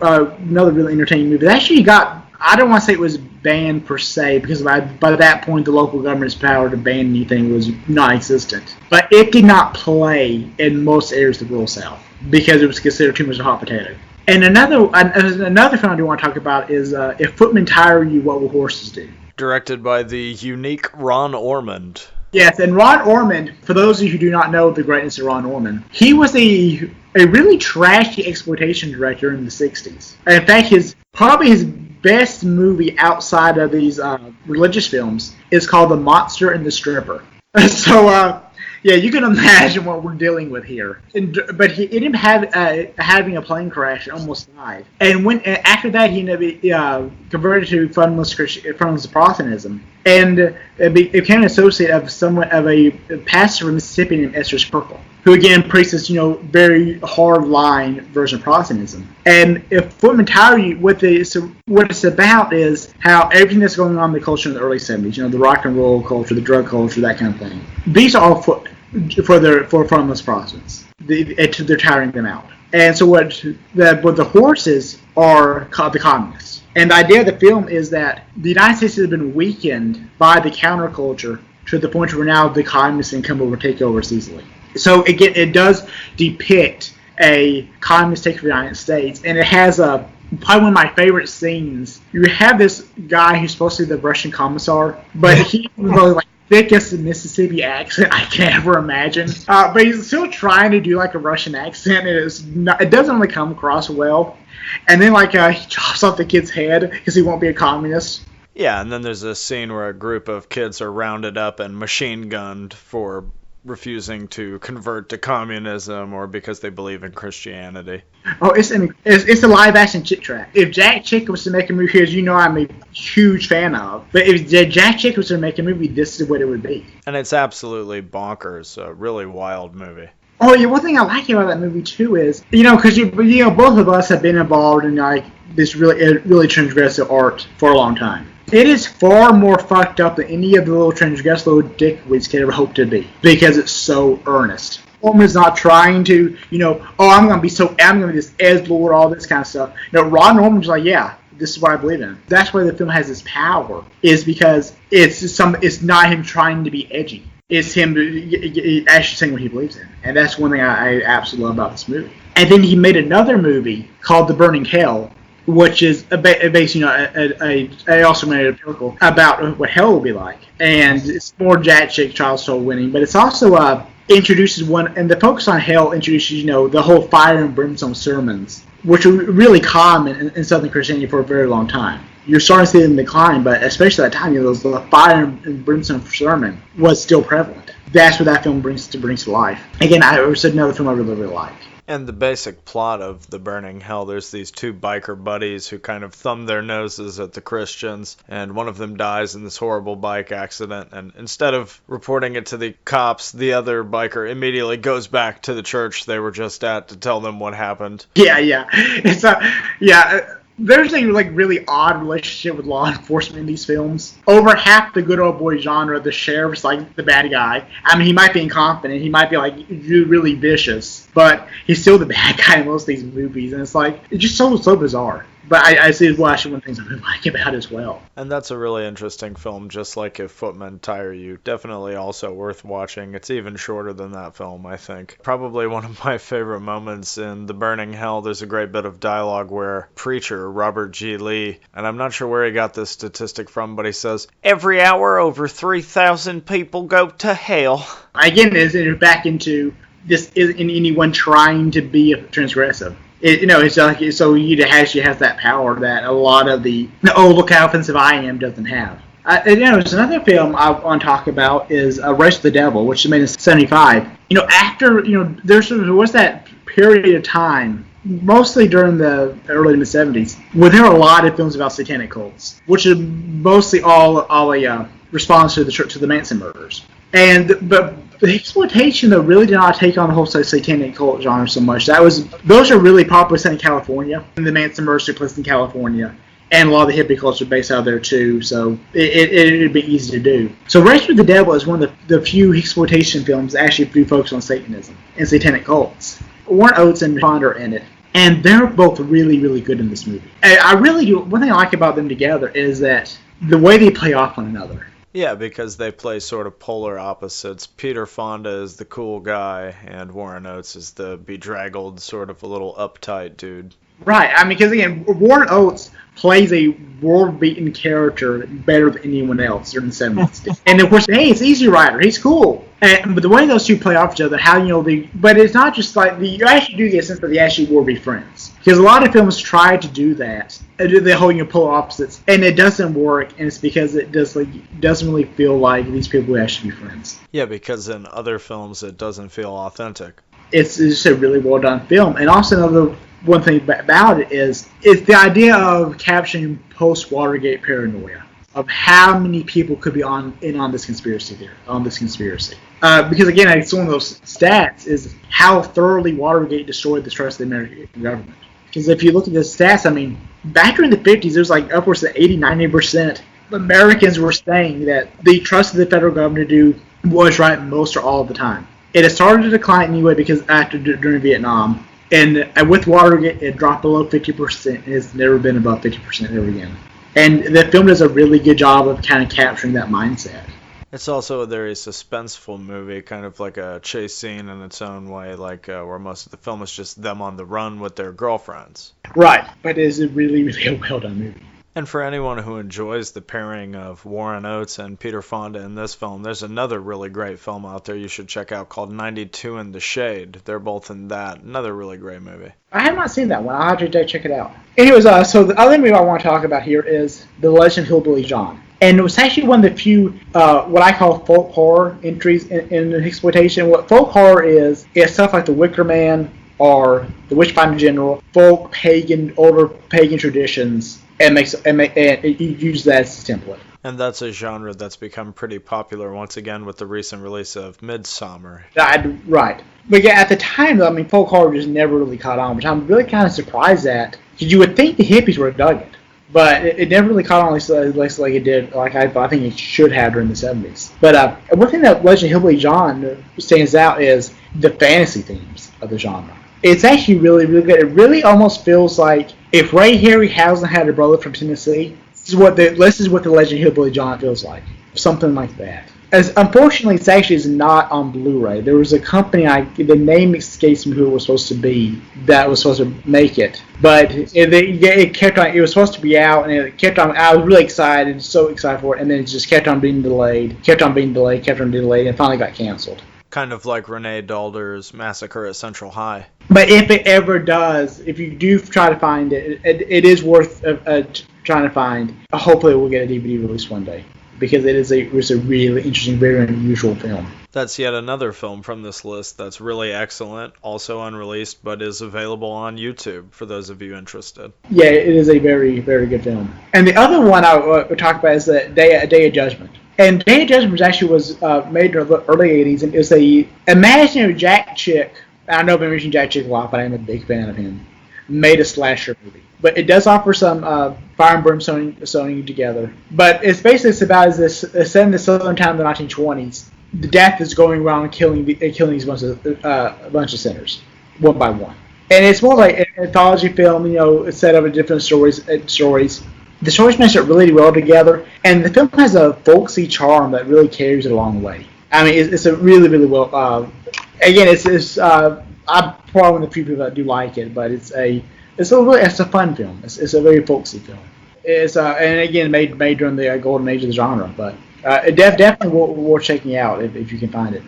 another really entertaining movie. It actually I don't want to say it was banned per se, because by that point the local government's power to ban anything was non-existent. But it did not play in most areas of the rural South because it was considered too much of a hot potato. And another film I do want to talk about is If Footmen Tire You, What Will Horses Do? Directed by the unique Ron Ormond. Yes, and Ron Ormond, for those of you who do not know the greatness of Ron Ormond, he was a really trashy exploitation director in the 60s. In fact, probably his best movie outside of these religious films is called The Monster and the Stripper. So, yeah, you can imagine what we're dealing with here. But he ended up having a plane crash and almost died. And after that, he ended up converted to fundamentalist Protestantism, and became an associate of a pastor from Mississippi named Esther Krinkle, who again preaches, very hard line version of Protestantism. And If Footmen Tire You, what it's about is how everything that's going on in the culture in the early 70s, the rock and roll culture, the drug culture, that kind of thing. These are all for fundamentalist Protestants. They're tiring them out. And so what the horses are called the communists. And the idea of the film is that the United States has been weakened by the counterculture to the point where now the communists can come over and take over easily. So again, it does depict a communist take of the United States, and it has probably one of my favorite scenes. You have this guy who's supposed to be the Russian commissar, but he really thickest Mississippi accent I can ever imagine. But he's still trying to do like a Russian accent, and it doesn't really come across well. And then he chops off the kid's head because he won't be a communist. Yeah, and then there's a scene where a group of kids are rounded up and machine gunned for refusing to convert to communism or because they believe in Christianity. Oh, it's a live-action Chick track. If Jack Chick was to make a movie here, as you know I'm a huge fan of, but if Jack Chick was to make a movie, this is what it would be. And it's absolutely bonkers, a really wild movie. Oh, yeah, one thing I like about that movie, too, is, because both of us have been involved in, this really transgressive art for a long time. It is far more fucked up than any of the little transgressive little dickweeds could ever hope to be, because it's so earnest. Orman's not trying to, I'm going to be this edgelord, all this kind of stuff. Ron Orman's like, yeah, this is what I believe in. That's why the film has its power, is because it's not him trying to be edgy. It's him actually saying what he believes in. And that's one thing I absolutely love about this movie. And then he made another movie called The Burning Hell, which is based, I also made a article about what hell will be like. And it's more Jack Chick, child soul winning, but it's also introduces one, and the focus on hell introduces, the whole fire and brimstone sermons, which are really common in Southern Christianity for a very long time. you're starting to see it in decline, but especially at that time, the fire and brimstone sermon was still prevalent. That's what that film brings to life. Again, I said another film I really, really like. And the basic plot of The Burning Hell, there's these two biker buddies who kind of thumb their noses at the Christians, and one of them dies in this horrible bike accident, and instead of reporting it to the cops, the other biker immediately goes back to the church they were just at to tell them what happened. Yeah. There's a really odd relationship with law enforcement in these films. Over half the good old boy genre, the sheriff's the bad guy. I mean, he might be incompetent, he might be really vicious, but he's still the bad guy in most of these movies, and it's just so bizarre. But I see as well, actually, one of the things I really like about it as well. And that's a really interesting film, just like If Footmen Tire You. Definitely also worth watching. It's even shorter than that film, I think. Probably one of my favorite moments in The Burning Hell, there's a great bit of dialogue where preacher Robert G. Lee, and I'm not sure where he got this statistic from, but he says, every hour over 3,000 people go to hell. Again, it's back into this isn't anyone trying to be transgressive. He has that power that a lot of the look how offensive I am doesn't have. There's another film I want to talk about is Race of the Devil, which was made in '75. After there was that period of time, mostly during the early to mid '70s, where there were a lot of films about satanic cults, which is mostly all a response to the Manson murders. But the exploitation, though, really did not take on the whole satanic cult genre so much. Those are really popular set in California, and the Manson murders took place in California, and a lot of the hippie culture based out of there too. So it'd be easy to do. So Race with the Devil is one of the few exploitation films that actually do focus on Satanism and satanic cults. Warren Oates and Fonda are in it, and they're both really, really good in this movie. I really do. One thing I like about them together is that the way they play off one another. Yeah, because they play sort of polar opposites. Peter Fonda is the cool guy, and Warren Oates is the bedraggled, sort of a little uptight dude. Right, I mean, because again, Warren Oates plays a world-beaten character better than anyone else during the 70s. And of course, hey, it's Easy Rider, he's cool. But the way those two play off each other, but it's not just you actually do get a sense that they actually will be friends. Because a lot of films try to do that, the whole polar opposites, and it doesn't work, and it's because it doesn't really feel like these people will actually be friends. Yeah, because in other films it doesn't feel authentic. It's just a really well done film, and also one thing about it is the idea of capturing post-Watergate paranoia of how many people could be on this conspiracy because again, it's one of those stats is how thoroughly Watergate destroyed the trust of the American government. Because if you look at the stats, I mean, back during the 50s, there was upwards of 80-90% of Americans were saying that the trust of the federal government to do was right most or all of the time. It has started to decline anyway because during Vietnam. And with Watergate, it dropped below 50%, and it's never been above 50% ever again. And the film does a really good job of kind of capturing that mindset. It's also a very suspenseful movie, kind of like a chase scene in its own way, where most of the film is just them on the run with their girlfriends. Right, but it is a really, really well-done movie. And for anyone who enjoys the pairing of Warren Oates and Peter Fonda in this film, there's another really great film out there you should check out called 92 in the Shade. They're both in that. Another really great movie. I have not seen that one. I'll have to check it out. Anyways, so the other movie I want to talk about here is The Legend of Hillbilly John. And it was actually one of the few, what I call folk horror entries in exploitation. What folk horror is stuff like The Wicker Man or The Witchfinder General, older pagan traditions, and it uses that as a template. And that's a genre that's become pretty popular once again with the recent release of Midsommar. Right. But yeah, at the time, though, I mean, folk horror just never really caught on, which I'm really kind of surprised at. Because you would think the hippies would have dug it. But it never really caught on like it did, like I think it should have during the 70s. But one thing that Legend of Hillbilly John stands out is the fantasy themes of the genre. It's actually really, really good. It really almost feels like if Ray Harryhausen had a brother from Tennessee, this is what the Legend of Hillbilly John feels like. Something like that. Unfortunately, it actually is not on Blu-ray. There was a company, the name escapes me who it was supposed to be, that was supposed to make it. But it kept on, it was supposed to be out, and it kept on, I was really excited, so excited for it, and then it just kept on being delayed, and finally got canceled. Kind of like Renee Dalder's Massacre at Central High. But if it ever does, if you do try to find it, it is worth trying to find. Hopefully, we'll get a DVD release one day because it's a really interesting, very unusual film. That's yet another film from this list that's really excellent, also unreleased, but is available on YouTube for those of you interested. Yeah, it is a very, very good film. And the other one I would talk about is the Day of Judgment. And Day of Judgment was made in the early 80s, and it's a imaginary Jack Chick. I know I've been mentioning Jack Chick a lot, but I'm a big fan of him. Made a slasher movie. But it does offer some fire and brim sewing together. But it's basically about this set in the southern town of the 1920s. The death is going around killing these bunch of sinners, one by one. And it's more like an anthology film, it's set up in different stories. The stories match up really well together, and the film has a folksy charm that really carries it a long way. I mean, it's a really, really well. Again, I'm probably one of the few people that do like it, but it's a fun film. It's a very folksy film. And again made during the golden age of the genre, but it definitely worth checking out if you can find it.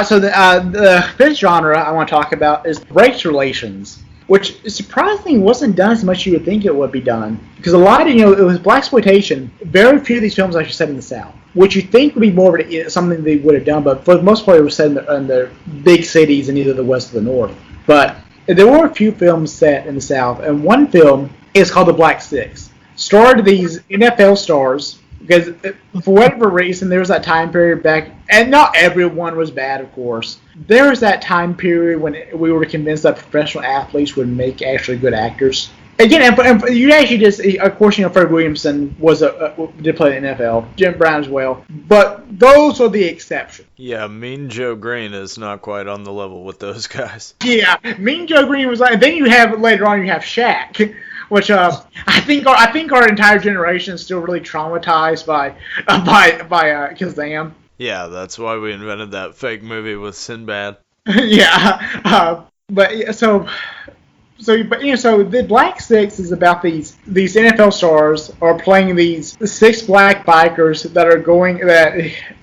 So the fifth genre I want to talk about is race relations, which surprisingly wasn't done as much as you would think it would be done. Because a lot of, it was blaxploitation. Very few of these films are actually set in the South, which you think would be more of something they would have done, but for the most part it was set in the big cities in either the West or the North. But there were a few films set in the South, and one film is called The Black Six. Starred these NFL stars, because for whatever reason there was that time period back, and not everyone was bad, of course. There was that time period when we were convinced that professional athletes would make actually good actors. Again, and you actually just, of course, Fred Williamson did play in the NFL, Jim Brown as well, but those are the exception. Yeah, Mean Joe Green is not quite on the level with those guys. Yeah, Mean Joe Green was like, and then later on you have Shaq, which I think our entire generation is still really traumatized by Kazam. Yeah, that's why we invented that fake movie with Sinbad. Yeah, So the Black Six is about these NFL stars are playing these 6 black bikers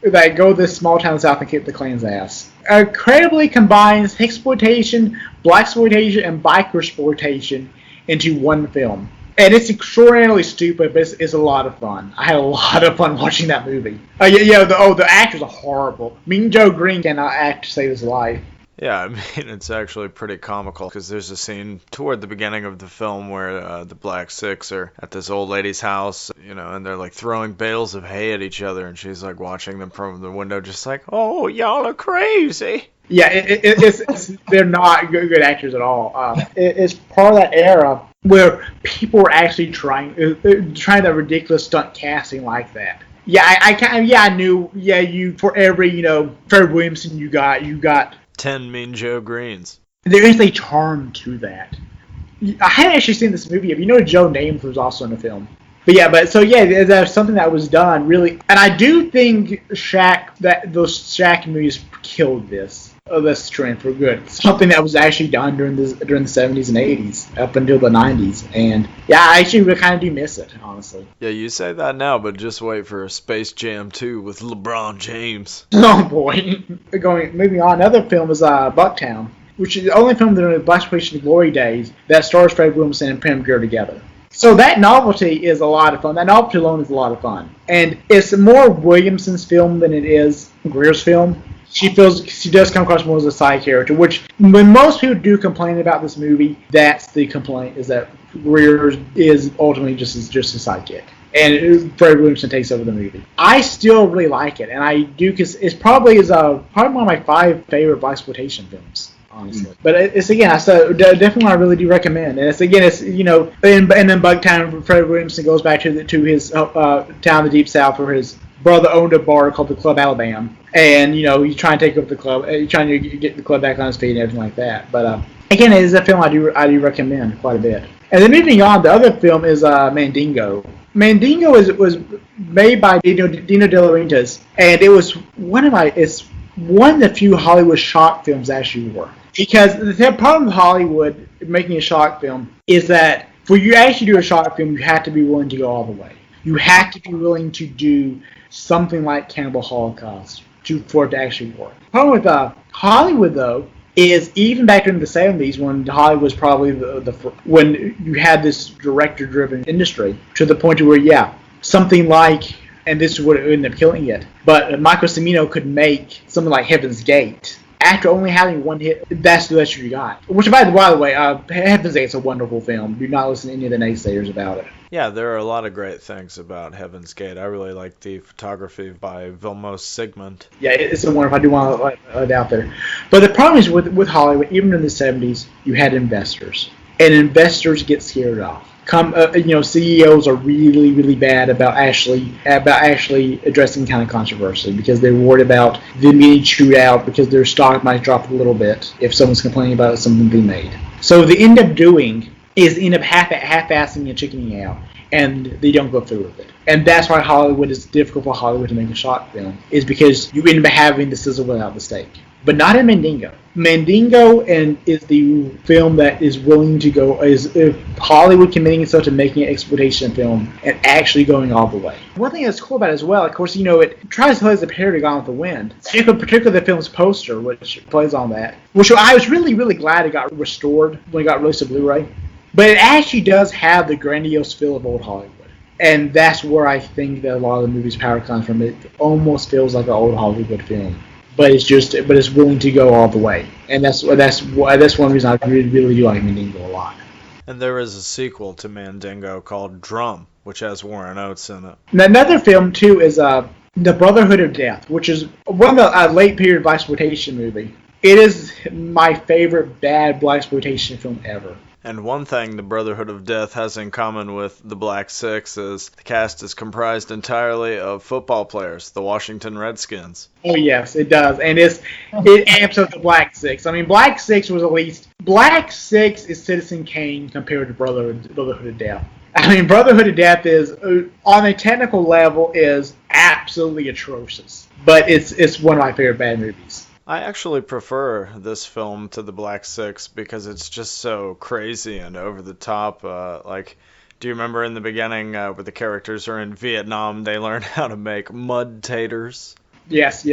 that go to this small town in the South and kick the Klan's ass. Incredibly combines hixploitation, blaxploitation, and bikersploitation into one film. And it's extraordinarily stupid, but it's a lot of fun. I had a lot of fun watching that movie. The actors are horrible. Mean Joe Green cannot act to save his life. Yeah, I mean, it's actually pretty comical because there's a scene toward the beginning of the film where the Black Six are at this old lady's house, and they're like throwing bales of hay at each other, and she's like watching them from the window just like, oh, y'all are crazy. Yeah, they're not good actors at all. It's part of that era where people were actually trying that ridiculous stunt casting like that. Yeah, I knew. Yeah, for every Fred Williamson you got 10 Mean Joe Greens. There is a charm to that. I hadn't actually seen this movie yet. Joe Namath was also in the film. But that's something that was done really, and I do think those Shaq movies killed this trend for good. Something that was actually done during the 70s and 80s up until the 90s, and I actually kind of do miss it, honestly. Yeah, you say that now, but just wait for Space Jam 2 with LeBron James. Oh boy! Moving on, another film is Bucktown, which is the only film during the blaxploitation glory days that stars Fred Williamson and Pam Grier together. So that novelty is a lot of fun. That novelty alone is a lot of fun, and it's more Williamson's film than it is Grier's film. She does come across more as a side character, which when most people do complain about this movie, that's the complaint, is that Grier is ultimately just a sidekick. And Fred Williamson takes over the movie. I still really like it, and I do, because it's probably one of my 5 favorite blaxploitation films, honestly. But it's definitely one I really do recommend. And and then Bucktown, Fred Williamson goes back to his town in the Deep South where his brother owned a bar called the Club Alabama, and he's trying to take over the club, he's trying to get the club back on his feet and everything like that. But again, it is a film I do recommend quite a bit. And then moving on, the other film is Mandingo. Mandingo was made by Dino De Laurentiis, and it was one of the few Hollywood shock films actually work. Because the problem with Hollywood making a shock film is that for you to actually do a shock film, you have to be willing to go all the way. You have to be willing to do something like Cannibal Holocaust for it to actually work. The problem with Hollywood, though, is even back in the 70s when Hollywood was probably when you had this director-driven industry to the point where, yeah, something like, and this would end up killing it, but Michael Cimino could make something like Heaven's Gate. After only having one hit, that's the best you got. Which, by the way, Heaven's Gate's a wonderful film. Do not listen to any of the naysayers about it. Yeah, there are a lot of great things about Heaven's Gate. I really like the photography by Vilmos Zsigmond. Yeah, it's a wonderful. I do want to let it out there. But the problem is with Hollywood, even in the 70s, you had investors. And investors get scared off. CEOs are really, really bad about actually addressing kind of controversy because they're worried about them getting chewed out because their stock might drop a little bit if someone's complaining about something being made. So what they end up doing is end up half-assing and chickening out, and they don't go through with it. And that's why Hollywood is difficult for Hollywood to make a shot film, is because you end up having the sizzle without the steak. But not in Mandingo. Mandingo is the film that is willing to go, is Hollywood committing itself to making an exploitation film and actually going all the way. One thing that's cool about it as well, of course, it tries to play as a parody of Gone with the Wind. Particularly the film's poster, which plays on that. Which I was really, really glad it got restored when it got released to Blu-ray. But it actually does have the grandiose feel of old Hollywood. And that's where I think that a lot of the movie's power comes from. It almost feels like an old Hollywood film. But it's willing to go all the way, and that's one reason I really, really do like Mandingo a lot. And there is a sequel to Mandingo called Drum, which has Warren Oates in it. And another film too is The Brotherhood of Death, which is one of the late period blaxploitation movie. It is my favorite bad blaxploitation film ever. And one thing the Brotherhood of Death has in common with the Black Six is the cast is comprised entirely of football players, the Washington Redskins. Oh yes, it does, and it amps up the Black Six. I mean, Black Six is Citizen Kane compared to Brotherhood of Death. I mean, Brotherhood of Death is, on a technical level, is absolutely atrocious, but it's one of my favorite bad movies. I actually prefer this film to the Black Six because it's just so crazy and over the top. Do you remember in the beginning where the characters are in Vietnam, they learn how to make mud taters? Yes.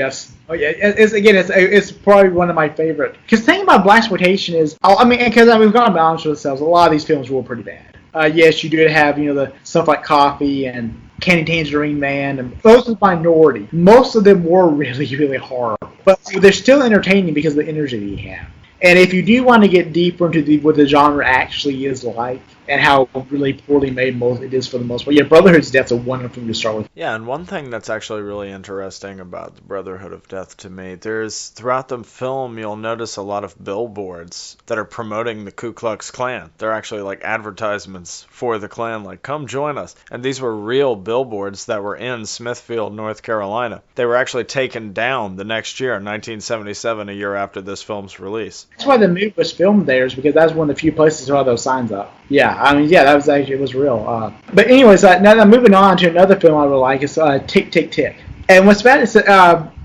Oh yeah. It's probably one of my favorite. Because the thing about blaxploitation is, we've got to balance with ourselves. A lot of these films were pretty bad. Yes, you do have the stuff like Coffee and Candy Tangerine Man, and those are the minority. Most of them were really, really horrible. But they're still entertaining because of the energy that you have. And if you do want to get deeper into what the genre actually is like, and how really poorly made it is for the most part. Yeah, Brotherhood of Death's a wonderful thing to start with. Yeah, and one thing that's actually really interesting about the Brotherhood of Death to me, throughout the film you'll notice a lot of billboards that are promoting the Ku Klux Klan. They're actually like advertisements for the Klan, like, come join us. And these were real billboards that were in Smithfield, North Carolina. They were actually taken down the next year, 1977, a year after this film's release. That's why the movie was filmed there, is because that's one of the few places where those signs up. Yeah, that was actually, it was real. But anyways, now moving on to another film I really like is Tick, Tick, Tick. And what's bad is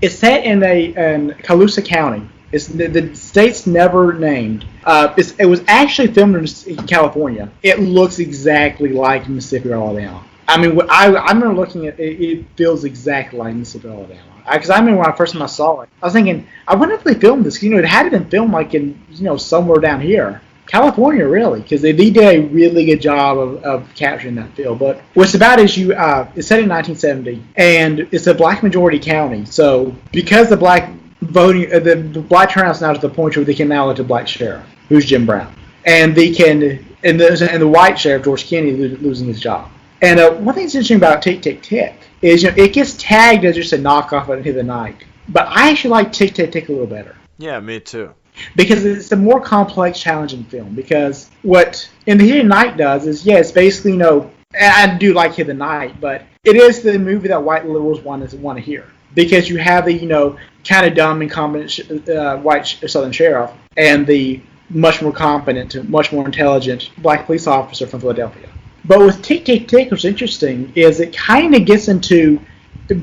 it's set in Colusa County. It's the state's never named. It was actually filmed in California. It looks exactly like Mississippi or Alabama. I mean, I remember looking at it. It feels exactly like Mississippi or Alabama. Because I remember when first time I saw it, I was thinking, I wonder if they filmed this. It had been filmed like in somewhere down here. California, really, because they did a really good job of capturing that feel. But what's about is it's set in 1970, and it's a black majority county. So because the black voting, the black turnout's now to the point where they can now elect a black sheriff, who's Jim Brown, and the white sheriff, George Kennedy, losing his job. And one thing that's interesting about Tick, Tick, Tick is it gets tagged as just a knockoff of Into the Night, but I actually like Tick, Tick, Tick a little better. Yeah, me too. Because it's a more complex, challenging film. Because what In the Heat of Night does is, it's basically, and I do like Hit the Night, but it is the movie that white liberals want to hear. Because you have the, kind of dumb, incompetent white Southern sheriff and the much more competent, much more intelligent black police officer from Philadelphia. But with Tick, Tick, Tick, what's interesting is it kind of gets into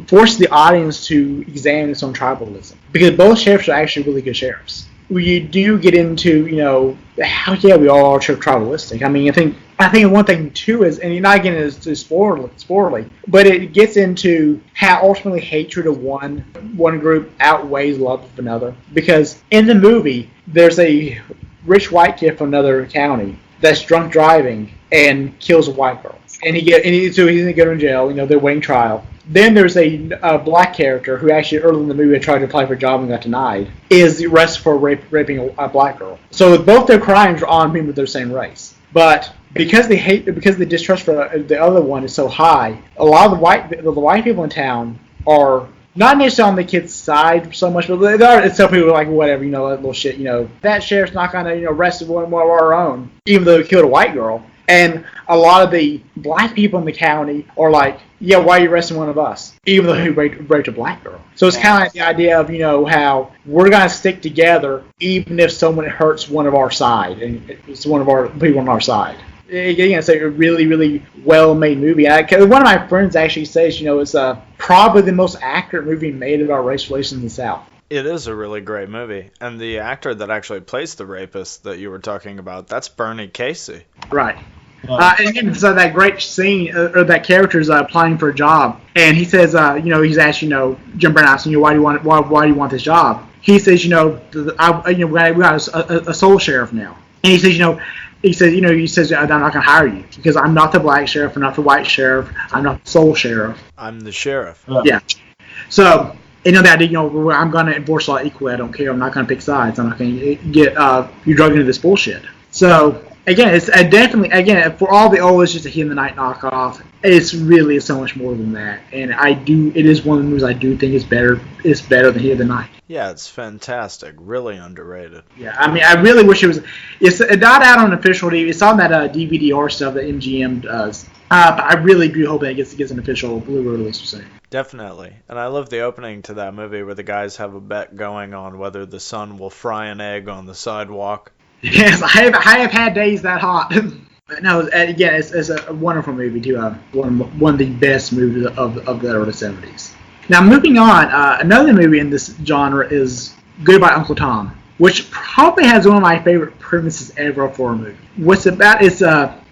forces the audience to examine its own tribalism. Because both sheriffs are actually really good sheriffs. You do get into, we all are tribalistic. I mean, I think I think one thing too is, and not again is spoilerly, but it gets into how ultimately hatred of one group outweighs love of another. Because in the movie, there's a rich white kid from another county that's drunk driving and kills a white girl, so he's gonna go to jail. They're waiting trial. Then there's a black character who actually early in the movie tried to apply for a job and got denied. Is arrested for raping a black girl. So both their crimes are on people of their same race, but because the distrust for the other one is so high, a lot of the white people in town are not necessarily on the kid's side so much, but some people are like, whatever, that little shit, that sheriff's not gonna, arrest one of our own, even though he killed a white girl. And a lot of the black people in the county are like, yeah, why are you arresting one of us? Even though he raped a black girl. So it's kind of like the idea of, how we're going to stick together even if someone hurts one of our side. And it's one of our people on our side. Again, it's a really, really well-made movie. One of my friends actually says, it's probably the most accurate movie made about race relations in the South. It is a really great movie. And the actor that actually plays the rapist that you were talking about, that's Bernie Casey. Right. And again, so that great scene, or that character's applying for a job, and he says, he's asked, Jim Brown asks, why do you want this job? He says, we got a soul sheriff now, and he says, I'm not gonna hire you because I'm not the black sheriff, I'm not the white sheriff, I'm not the soul sheriff. I'm the sheriff. Yeah. So. That I'm gonna enforce law equally. I don't care. I'm not gonna pick sides. I'm not gonna get you drugged into this bullshit. So again, it's definitely for all the it's just a Heat in the Night knockoff. It's really so much more than that. And it is one of the movies I do think is better. It's better than Heat of the Night. Yeah, it's fantastic. Really underrated. Yeah, I really wish it was. It's not out on official DVD. It's on that DVD-R stuff that MGM does. But I really do hope that it gets an official Blu-ray release soon. Definitely. And I love the opening to that movie where the guys have a bet going on whether the sun will fry an egg on the sidewalk. Yes, I have had days that hot. No, again, it's a wonderful movie too. One of the best movies of the early 70s. Now, moving on, another movie in this genre is Goodbye Uncle Tom, which probably has one of my favorite premises ever for a movie. What's about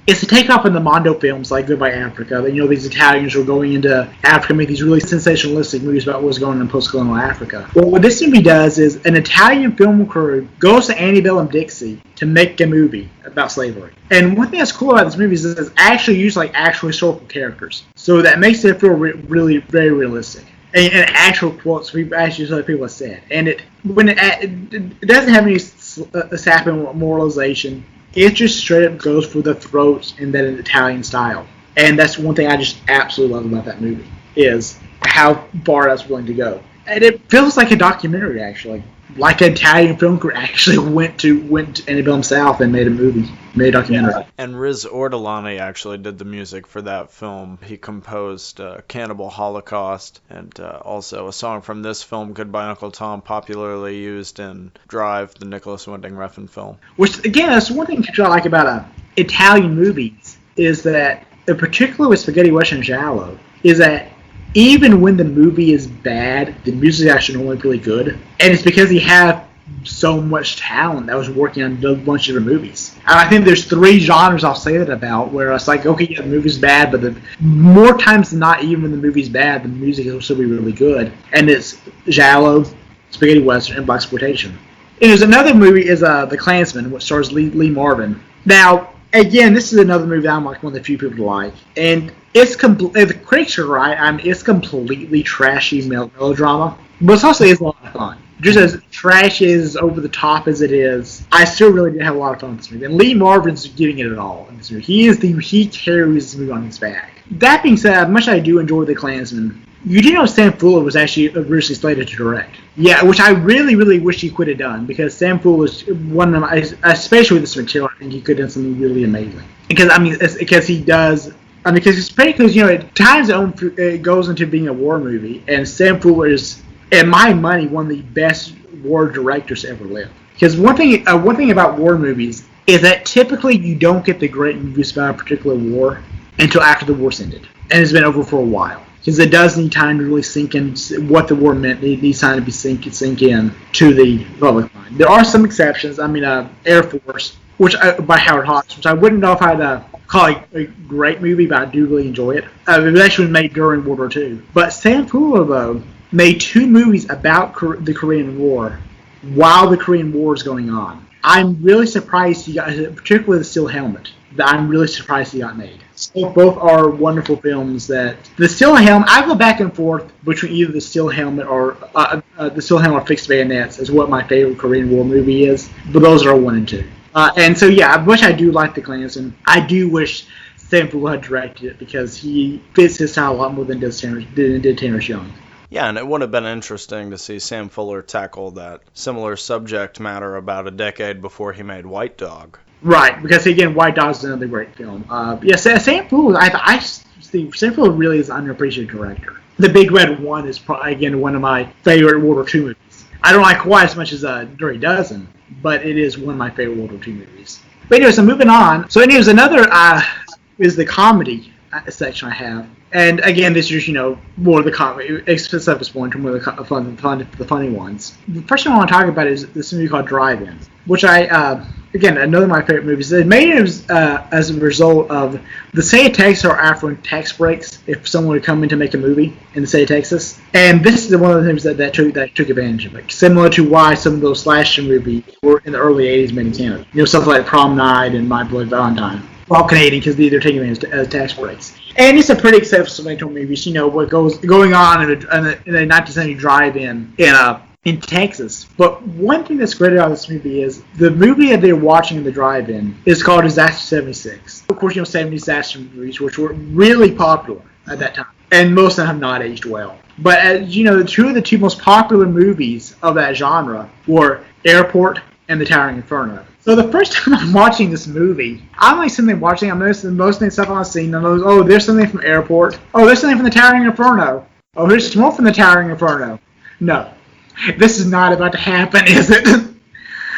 it's a takeoff in the Mondo films like Goodbye Africa. These Italians were going into Africa, make these really sensationalistic movies about what's going on in post-colonial Africa. Well, what this movie does is an Italian film crew goes to antebellum Dixie to make a movie about slavery. And one thing that's cool about this movie is it's actually used like actual historical characters. So that makes it feel really very realistic. And actual quotes people have said. And it doesn't have any sapping moralization. It just straight up goes for the throats in that Italian style. And that's one thing I just absolutely love about that movie, is how far that's willing to go. And it feels like a documentary, actually. Like an Italian film crew actually went to Antebellum South and made a documentary. Yeah. And Riz Ortolani actually did the music for that film. He composed Cannibal Holocaust and also a song from this film, Goodbye Uncle Tom, popularly used in Drive, the Nicholas Winding Refn film. Which, again, that's one thing I like about Italian movies, is that, particularly with Spaghetti Western Giallo, is that even when the movie is bad, the music is actually normally really good. And it's because he had so much talent that was working on a bunch of different movies. And I think there's 3 genres I'll say that about, where it's like, okay, yeah, the movie's bad, but more times than not, even when the movie's bad, the music will still be really good. And it's Giallo, Spaghetti Western, and blaxploitation. And there's another movie is The Klansman, which stars Lee Marvin. Now, again, this is another movie that I'm like one of the few people to like. And it's the critics are right. It's completely trashy melodrama, but it's also a lot of fun. Just as trashy as over the top as it is, I still really did have a lot of fun with this movie. And Lee Marvin's giving it all in this movie. He carries this movie on his back. That being said, as much as I do enjoy The Klansman, you do know Sam Fuller was actually originally slated to direct. Yeah, which I really, really wish he could have done, because Sam Fuller was one of them, especially with this material, I think he could have done something really amazing. Because he does. Because at times it goes into being a war movie, and Sam Fuller is, in my money, one of the best war directors to ever live. Because one thing about war movies is that typically you don't get the great movies about a particular war until after the war's ended, and it's been over for a while. Because it does need time to really sink in what the war meant. It needs time to sink in to the public mind. There are some exceptions. Air Force, by Howard Hawks, which I wouldn't know if I'd call it a great movie, but I do really enjoy it. It was actually made during World War II. But Sam Fuller, though, made 2 movies about the Korean War while the Korean War is going on. I'm really surprised he got, particularly The Steel Helmet, that I'm really surprised he got made. So both are wonderful films. That The Steel Helmet, I go back and forth between either The Steel Helmet or The Steel Helmet or Fixed Bayonets as what my favorite Korean War movie is, but those are 1 and 2. And so, yeah, I do like The Klansman. I do wish Sam Fuller had directed it because he fits his style a lot more than did Terrence Young. Yeah, and it would have been interesting to see Sam Fuller tackle that similar subject matter about a decade before he made White Dog. Right, because again, White Dog is another great film. Sam Fuller, I think Sam Fuller really is an underappreciated director. The Big Red One is probably, again, one of my favorite World War II movies. I don't like quite as much as Dirty Dozen, but it is one of my favorite World War II movies. But anyway, so moving on. So anyways, another is the comedy section I have. And again, this is, more of the comedy, except at this point, more of the funny ones. The first thing I want to talk about is this movie called Drive-In, which again, another of my favorite movies. They made it as a result of the state of Texas are offering tax breaks if someone would come in to make a movie in the state of Texas. And this is one of the things that took advantage of it. Similar to why some of those slasher movies were in the early 80s made in Canada. Stuff like Prom Night and My Bloody Valentine. All Canadian because they're taking advantage as tax breaks. And it's a pretty acceptable movie. What going on in a 1970 drive-in in Texas. But one thing that's great about this movie is the movie that they're watching in the drive-in is called Disaster 76. Of course, 70s disaster movies, which were really popular at that time. And most of them have not aged well. But as 2 of the 2 most popular movies of that genre were Airport and The Towering Inferno. So the first time I'm watching this movie, I'm like sitting there watching, I'm noticing most of the stuff I've seen, and there's something from Airport. Oh, there's something from The Towering Inferno. Oh, there's more from The Towering Inferno. No, this is not about to happen, is it?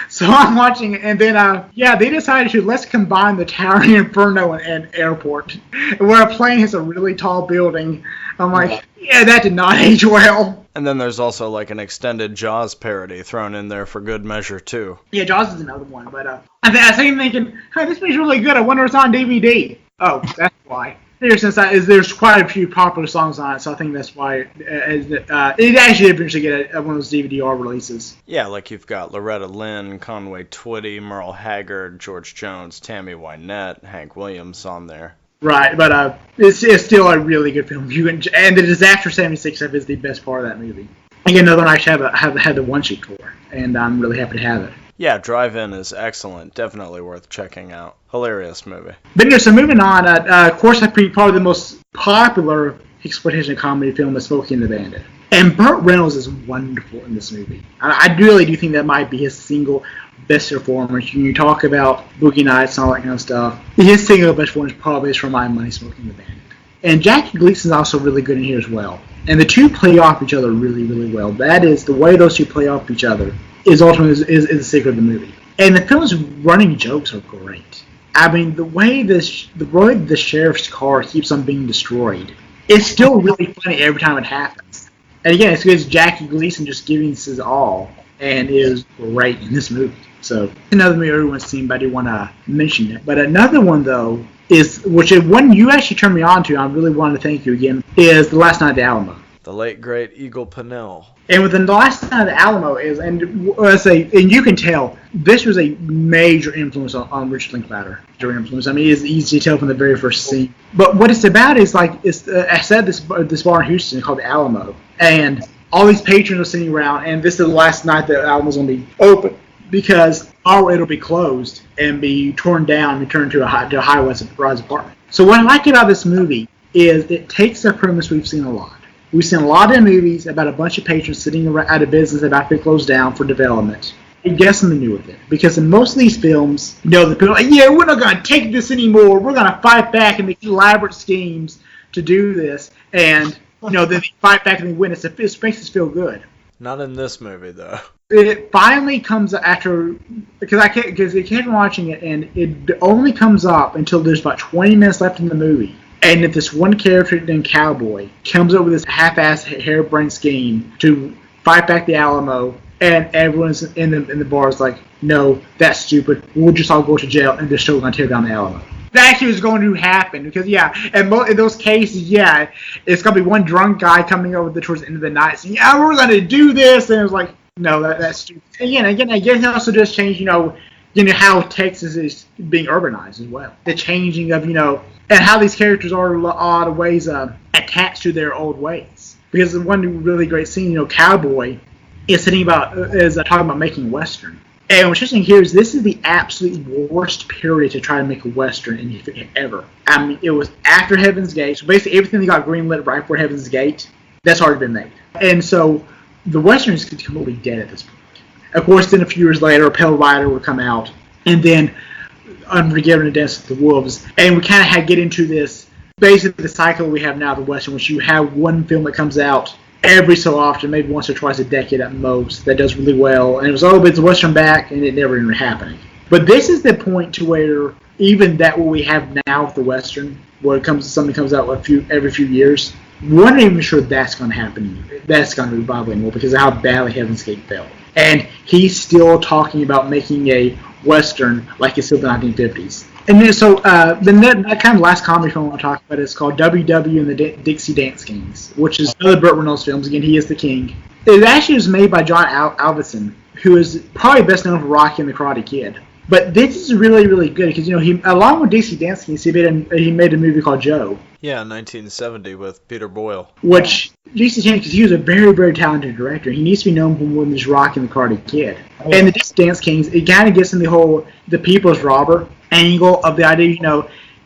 So I'm watching it, and then, they decided to, let's combine The Towering Inferno and Airport. Where a plane hits a really tall building. I'm like, yeah, that did not age well. And then there's also like an extended Jaws parody thrown in there for good measure too. Yeah, Jaws is another one, but I was thinking, hey, this movie's really good. I wonder if it's on DVD. Oh, that's why. There's quite a few popular songs on it, so I think that's why it actually eventually get one of those DVD-R releases. Yeah, like you've got Loretta Lynn, Conway Twitty, Merle Haggard, George Jones, Tammy Wynette, Hank Williams on there. Right, but it's still a really good film. And the Disaster 76 is the best part of that movie. Again, another one I actually have had the one sheet for, and I'm really happy to have it. Yeah, Drive-In is excellent. Definitely worth checking out. Hilarious movie. But anyway, so moving on, of course, I think probably the most popular exploitation comedy film is Smokey and the Bandit. And Burt Reynolds is wonderful in this movie. I really do think that might be his single best performance. When you talk about Boogie Nights and all that kind of stuff, his single best performance probably is For My Money, Smokey and the Bandit. And Jackie Gleason's also really good in here as well. And the 2 play off each other really, really well. That is, the way those 2 play off each other is ultimately is the secret of the movie. And the film's running jokes are great. I mean, the way the sheriff's car keeps on being destroyed, it's still really funny every time it happens. And again, it's because Jackie Gleason just giving his all and is great in this movie. So another movie everyone's seen, but I do want to mention it. But another one though is one you actually turned me on to. I really wanted to thank you again. Is The Last Night at the Alamo. The late great Eagle Pennell. And within The Last Night at the Alamo and you can tell this was a major influence on Richard Linklater. Major influence. I mean, it's easy to tell from the very first scene. But what it's about is I said this bar in Houston called the Alamo, and all these patrons are sitting around, and this is the last night that the Alamo's going to be open because it'll be closed and be torn down and turned to a high-rise apartment. So what I like about this movie is it takes a premise we've seen a lot. We've seen a lot of movies about a bunch of patrons sitting out of business about to close down for development. And get something new with it. Because in most of these films, the people are like, yeah, we're not going to take this anymore. We're going to fight back and make elaborate schemes to do this. And, then they fight back and they win. It makes us feel good. Not in this movie, though. It finally comes after, because I kept watching it, and it only comes up until there's about 20 minutes left in the movie. And if this one character named Cowboy comes up with this half-assed harebrained scheme to fight back the Alamo, and everyone's in the bar is like, no, that's stupid. We'll just all go to jail and they're still going to tear down the Alamo. That actually was going to happen because, yeah, in those cases, yeah, it's going to be one drunk guy coming over towards the end of the night saying, yeah, we're going to do this. And it was like, no, that's stupid. Again, I guess it also does change, how Texas is being urbanized as well. The changing of, and how these characters are in a lot of ways attached to their old ways. Because one really great scene, Cowboy is talking about making a Western. And what's interesting here is this is the absolute worst period to try to make a Western in ever. I mean, it was after Heaven's Gate. So basically everything that got greenlit right before Heaven's Gate, that's already been made. And so the Western is completely dead at this point. Of course, then a few years later, Pale Rider would come out. And then Unforgiven and Dance with the Wolves. And we kind of get into this, basically the cycle we have now, the Western, which you have one film that comes out every so often, maybe once or twice a decade at most, that does really well. And it was, it's a Western back, and it never ended happening. But this is the point to where even that what we have now with the Western, where something comes out every few years, we're not even sure that's going to happen. That's going to revive anymore because of how badly Heaven's Gate fell. And he's still talking about making a Western like it's still the 1950s. And then that kind of last comedy film I want to talk about is called W.W. and the Dixie Dancekings, which is another Burt Reynolds film. Again, he is the king. It actually was made by John Avildsen, who is probably best known for Rocky and the Karate Kid. But this is really, really good because, he, along with Dixie Dancekings, he made a movie called Joe. Yeah, 1970 with Peter Boyle. Which, Dixie Dancekings, because he was a very, very talented director. He needs to be known for more than just Rocky and the Karate Kid. And the Dixie Dancekings, it kind of gets in the people's robber angle of the idea,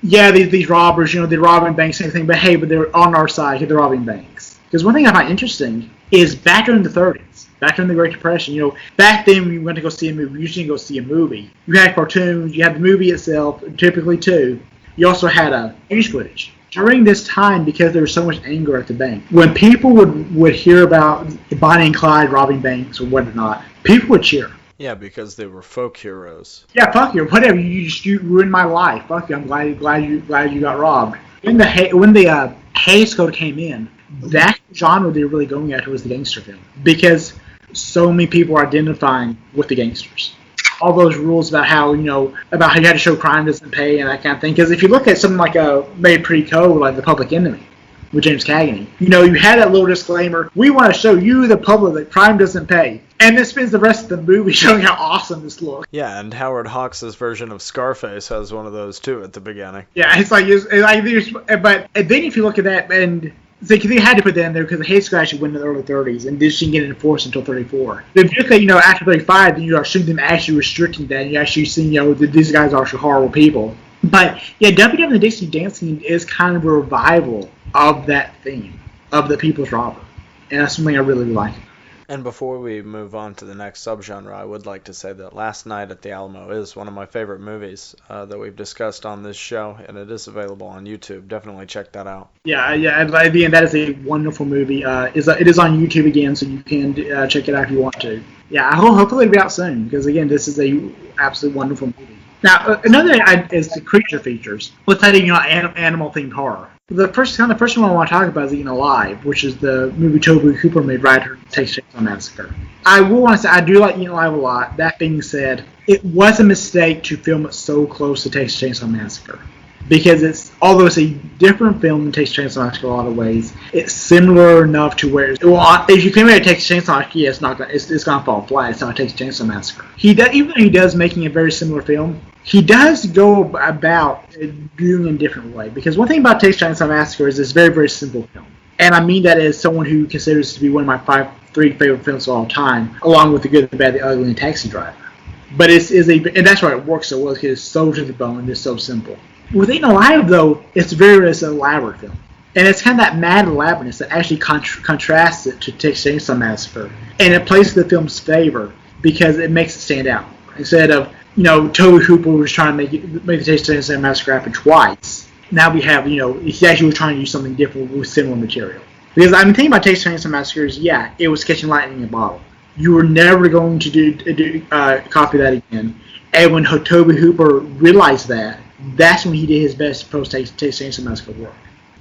these robbers, they're robbing banks and everything, but hey, but they're on our side, they're robbing banks. Because one thing I find interesting is back during the 30s, back during the Great Depression, back then when you went to go see a movie, you usually go see a movie. You had cartoons, you had the movie itself, typically two. You also had news footage. During this time, because there was so much anger at the bank, when people would hear about Bonnie and Clyde robbing banks or whatnot, people would cheer. Yeah, because they were folk heroes. Yeah, fuck you. Whatever. You ruined my life. Fuck you. I'm glad you got robbed. When the Hays Code came in, that genre they were really going after was the gangster film because so many people are identifying with the gangsters. All those rules about how you had to show crime doesn't pay and that kind of thing. Because if you look at something like Made Pretty Code, like The Public Enemy with James Cagney, you had that little disclaimer: we want to show you, the public, that crime doesn't pay. And this spends the rest of the movie showing how awesome this looks. Yeah, and Howard Hawks' version of Scarface has one of those too at the beginning. Yeah, but then if you look at that, and they had to put that in there because the Hays Code actually went in the early 30s, and this didn't get enforced until 34. But if you look at, after 35, then you are seeing them actually restricting that, and you actually see, that these guys are actually horrible people. But yeah, W.W. and the Dixie Dancing is kind of a revival of that theme, of the people's robber, and that's something I really like. And before we move on to the next subgenre, I would like to say that Last Night at the Alamo is one of my favorite movies that we've discussed on this show, and it is available on YouTube. Definitely check that out. Yeah, again, that is a wonderful movie. It is on YouTube again, so you can check it out if you want to. Yeah, hopefully it'll be out soon, because again, this is a absolutely wonderful movie. Now, another thing is the creature features. Let's say, animal-themed horror. The first one I want to talk about is Eaten Alive, which is the movie Tobe Hooper made right after Texas Chainsaw Massacre. I will want to say I do like Eaten Alive a lot. That being said, it was a mistake to film it so close to Texas Chainsaw Massacre. Because although it's a different film than Texas Chainsaw Massacre in a lot of ways, it's similar enough to where, if you compare it to Texas Chainsaw Massacre, it's going to fall flat. It's not Texas Chainsaw Massacre. Even though he does making a very similar film, he does go about doing it in a different way. Because one thing about Texas Chainsaw Massacre is it's a very, very simple film. And I mean that as someone who considers it to be one of my three favorite films of all time, along with The Good, the Bad, the Ugly, and Taxi Driver. But and that's why it works so well, because it's so to the bone and it's so simple. With Eaten Alive, though, it's an elaborate film. And it's kind of that mad elaborateness that actually contrasts it to Texas Chainsaw Massacre. And it plays to the film's favor because it makes it stand out. Instead of, Tobe Hooper was trying to make the Texas Chainsaw Massacre happen twice. Now we have, he actually was trying to do something different with similar material. Because the thing about Texas Chainsaw Massacre is, yeah, it was catching lightning in a bottle. You were never going to copy that again. And when Tobe Hooper realized that, that's when he did his best post-Texas Chainsaw Massacre work.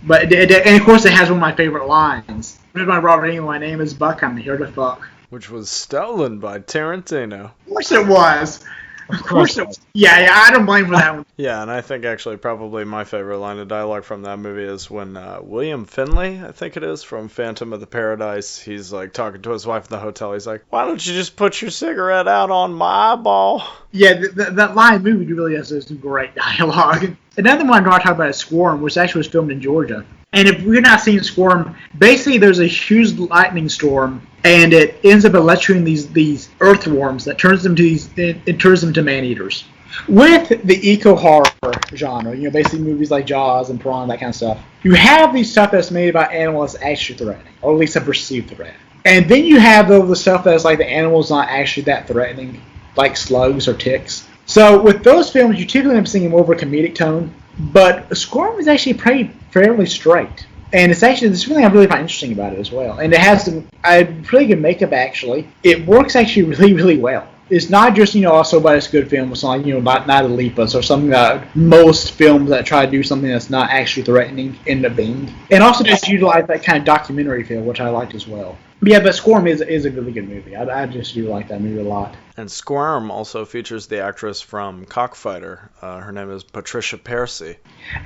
And of course, it has one of my favorite lines. Written by Robert Englund, my name is Buck, I'm here to fuck. which was stolen by Tarantino. Of course it was. Of course it was. Yeah, I don't blame for that one. Yeah, and I think actually probably my favorite line of dialogue from that movie is when William Finley, I think it is, from Phantom of the Paradise, he's like talking to his wife in the hotel. He's like, "Why don't you just put your cigarette out on my eyeball?" Yeah, that line movie really has some great dialogue. Another one I want to talk about is Squirm, which actually was filmed in Georgia. And if we're not seeing Squirm, basically there's a huge lightning storm, and it ends up electrocuting these earthworms that turns them to man-eaters. With the eco-horror genre, basically movies like Jaws and Piranha, that kind of stuff, you have these stuff that's made by animals actually threatening, or at least a perceived threat. And then you have the stuff that's like the animal's not actually that threatening, like slugs or ticks. So with those films, you typically end up seeing more of a comedic tone, but Squirm is actually fairly straight. And it's really I really find interesting about it as well. And it has some pretty good makeup, actually. It works actually really, really well. It's not just, also about a good film. It's not like, about Night of the Lepus or something that most films that try to do something that's not actually threatening end up being. And also just utilize that kind of documentary feel, which I liked as well. Yeah, but Squirm is a really good movie. I just do like that movie a lot. And Squirm also features the actress from Cockfighter. Her name is Patricia Parsi.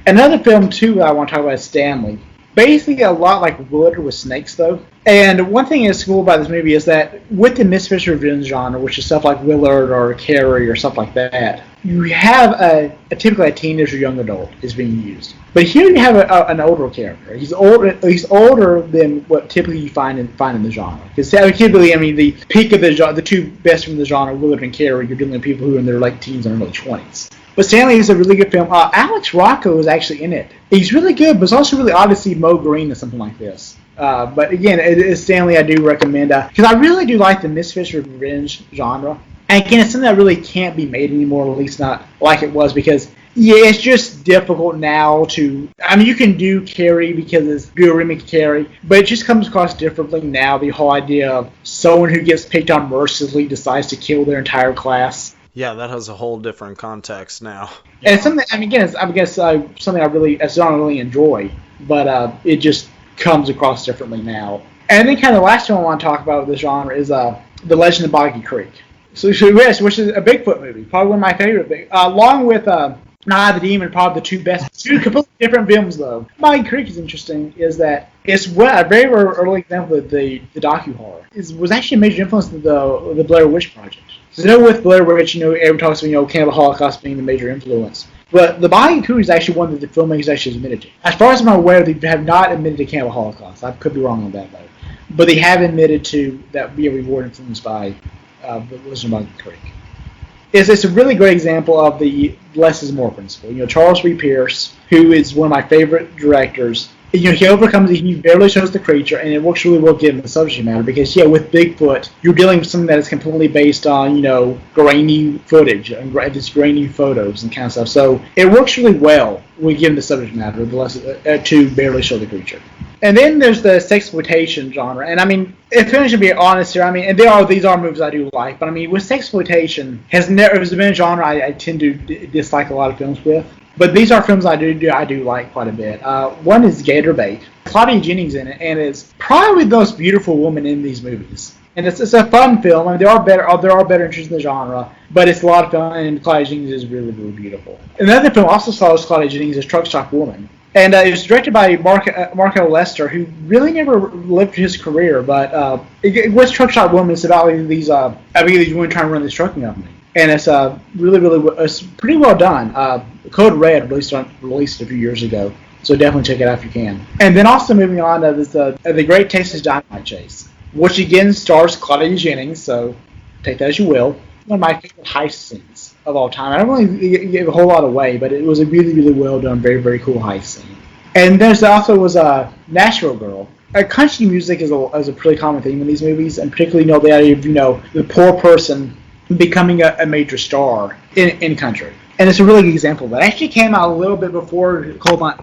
Another film, too, that I want to talk about is Stanley. Basically a lot like Wood with snakes, though. And one thing that's cool about this movie is that with the misfits revenge genre, which is stuff like Willard or Carrie or stuff like that, you have typically a teenager or young adult is being used. But here you have an older character. He's older than what typically you find in the genre. Because typically, the peak of the genre, the two best from the genre, Willard and Carrie, you're dealing with people who are in their late teens and early 20s. But Stanley is a really good film. Alex Rocco is actually in it. He's really good, but it's also really odd to see Mo Green in something like this. But again, it is Stanley I do recommend. Because I really do like the misfits revenge genre. And again, it's something that really can't be made anymore, at least not like it was, because it's just difficult now to... you can do Carrie because do a remake of Carrie, but it just comes across differently now, the whole idea of someone who gets picked on mercilessly decides to kill their entire class. Yeah, that has a whole different context now. And it's something, something I really enjoy, but it just comes across differently now. And then kind of the last one I want to talk about with this genre is The Legend of Boggy Creek. So yes, which is a Bigfoot movie, probably one of my favorite, along with Night of the Demon, probably the two completely different films though. Boggy Creek is interesting, is that it's a very early example of the docu-horror. It was actually a major influence of the Blair Witch Project. So with Blair Witch, everyone talks about Cannibal Holocaust being the major influence. But the Boggy Creek is actually one that the filmmakers actually admitted to. As far as I'm aware, they have not admitted to Cannibal Holocaust. I could be wrong on that though. But they have admitted to that we were influenced by the Legend of Boggy Creek. It's a really great example of the less is more principle. Charles Reed Pierce, who is one of my favorite directors, he overcomes it, he barely shows the creature, and it works really well given the subject matter, because, with Bigfoot, you're dealing with something that is completely based on, grainy footage, and just grainy photos and kind of stuff. So it works really well when given the subject matter, to barely show the creature. And then there's the sexploitation genre, and if I'm to be honest here, and these are movies I do like, but with sexploitation has been a genre I tend to dislike a lot of films with. But these are films I do like quite a bit. One is Gator Bait. Claudia Jennings in it, and it's probably the most beautiful woman in these movies. And it's a fun film. There are better entries in the genre, but it's a lot of fun, and Claudia Jennings is really, really beautiful. Another film also stars Claudia Jennings is Truck Stop Woman. And it was directed by Marco Lester, who really never lived his career, but with Truck Stop Woman, it's about these women trying to run this trucking company. And it's it's pretty well done. Code Red released it a few years ago, so definitely check it out if you can. And then also moving on to the Great Texas Dynamite Chase, which again stars Claudia Jennings, so take that as you will. One of my favorite heist scenes of all time. I don't really give a whole lot away, but it was a really, really well done, very, very cool heist scene. And there's also was a Nashville Girl. Country music is a pretty common theme in these movies, and particularly the idea of the poor person becoming a major star in country. And it's a really good example of that. It actually came out a little bit before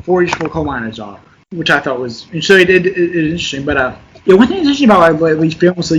4 Years Before Coal Miner's Daughter, which I thought was so it interesting. But one thing that's interesting about these films,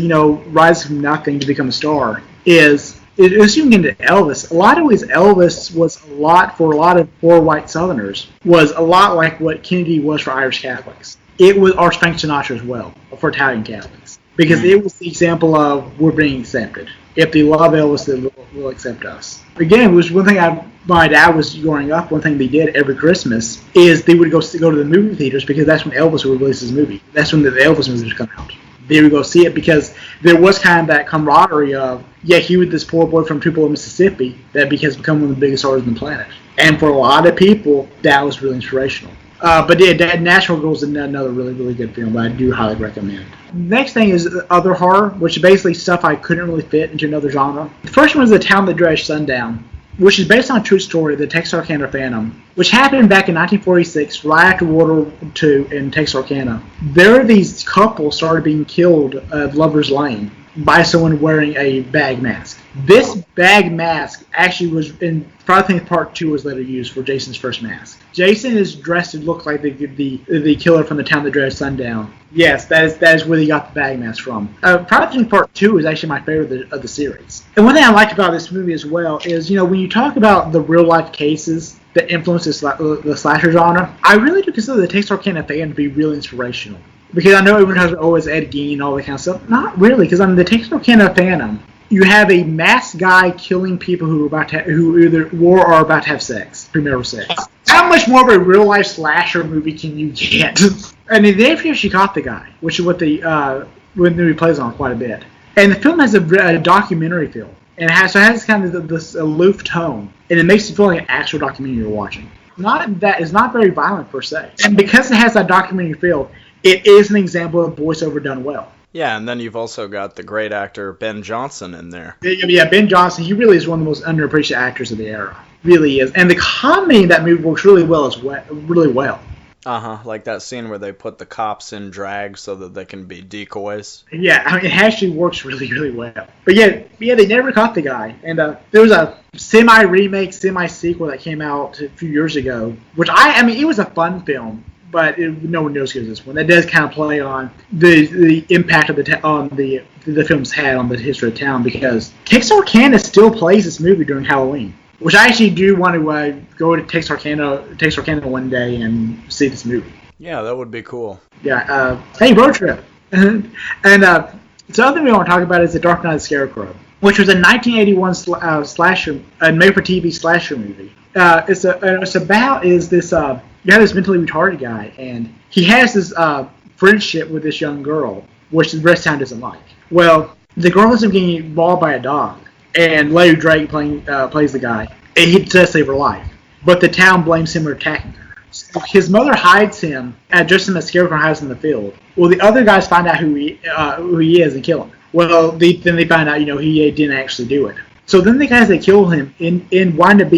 rise from nothing to become a star, is it's even into Elvis. A lot of ways, Elvis was for a lot of poor white Southerners, was a lot like what Kennedy was for Irish Catholics. It was Frank Sinatra as well for Italian Catholics. because it was the example of we're being accepted. If they love Elvis, they will accept us. Again, it was one thing my dad was growing up. One thing they did every Christmas is they would go to the movie theaters because that's when Elvis would release his movie. That's when the Elvis movies would come out. They would go see it because there was kind of that camaraderie of, yeah, he was this poor boy from Tupelo, Mississippi that has become one of the biggest artists on the planet. And for a lot of people, that was really inspirational. But yeah, Nashville Girl is another really, really good film that I do highly recommend. Next thing is other horror, which is basically stuff I couldn't really fit into another genre. The first one is The Town That Dreaded Sundown, which is based on a true story, the Texarkana Phantom, which happened back in 1946, right after World War II in Texarkana. There, these couples started being killed at Lover's Lane by someone wearing a bag mask. This bag mask actually was in Friday the 13th Part 2 was later used for Jason's first mask. Jason is dressed to look like the killer from The Town That Dreaded Sundown. Yes, that is where they got the bag mask from. Friday the 13th Part 2 is actually my favorite of the series. And one thing I liked about this movie as well is, when you talk about the real life cases that influence the slasher genre, I really do consider the Texarkana Phantom to be really inspirational. Because I know everyone has always Ed Gein and all that kind of stuff. Not really, because the Texarkana Phantom, you have a masked guy killing people who either were or are about to have premarital sex. How much more of a real life slasher movie can you get? And in the after she caught the guy, which is what the movie plays on quite a bit. And the film has a documentary feel, and it has kind of this aloof tone, and it makes you feel like an actual documentary you're watching. It's not very violent per se, and because it has that documentary feel, it is an example of voiceover done well. Yeah, and then you've also got the great actor Ben Johnson in there. Yeah, Ben Johnson, he really is one of the most underappreciated actors of the era. Really is. And the comedy in that movie works really well really well. Like that scene where they put the cops in drag so that they can be decoys. Yeah, it actually works really, really well. But yeah, they never caught the guy. And there was a semi-remake, semi-sequel that came out a few years ago, which it was a fun film. But no one knows who this one. That does kind of play on the impact of the film's had on the history of town, because Texarkana still plays this movie during Halloween, which I actually do want to go to Texarkana one day and see this movie. Yeah, that would be cool. Yeah. Hey, road trip. And the other thing we want to talk about is The Dark Knight of the Scarecrow, which was a 1981 slasher, a made-for-TV slasher movie. You have this mentally retarded guy, and he has this friendship with this young girl, which the rest of the town doesn't like. Well, the girl ends up getting mauled by a dog, and Larry Drake plays the guy, and he does save her life. But the town blames him for attacking her. So his mother hides him, just as Scarecrow hides in the field. Well, the other guys find out who he is and kill him. Well, then they find out, he didn't actually do it. So then the guys that kill him wind up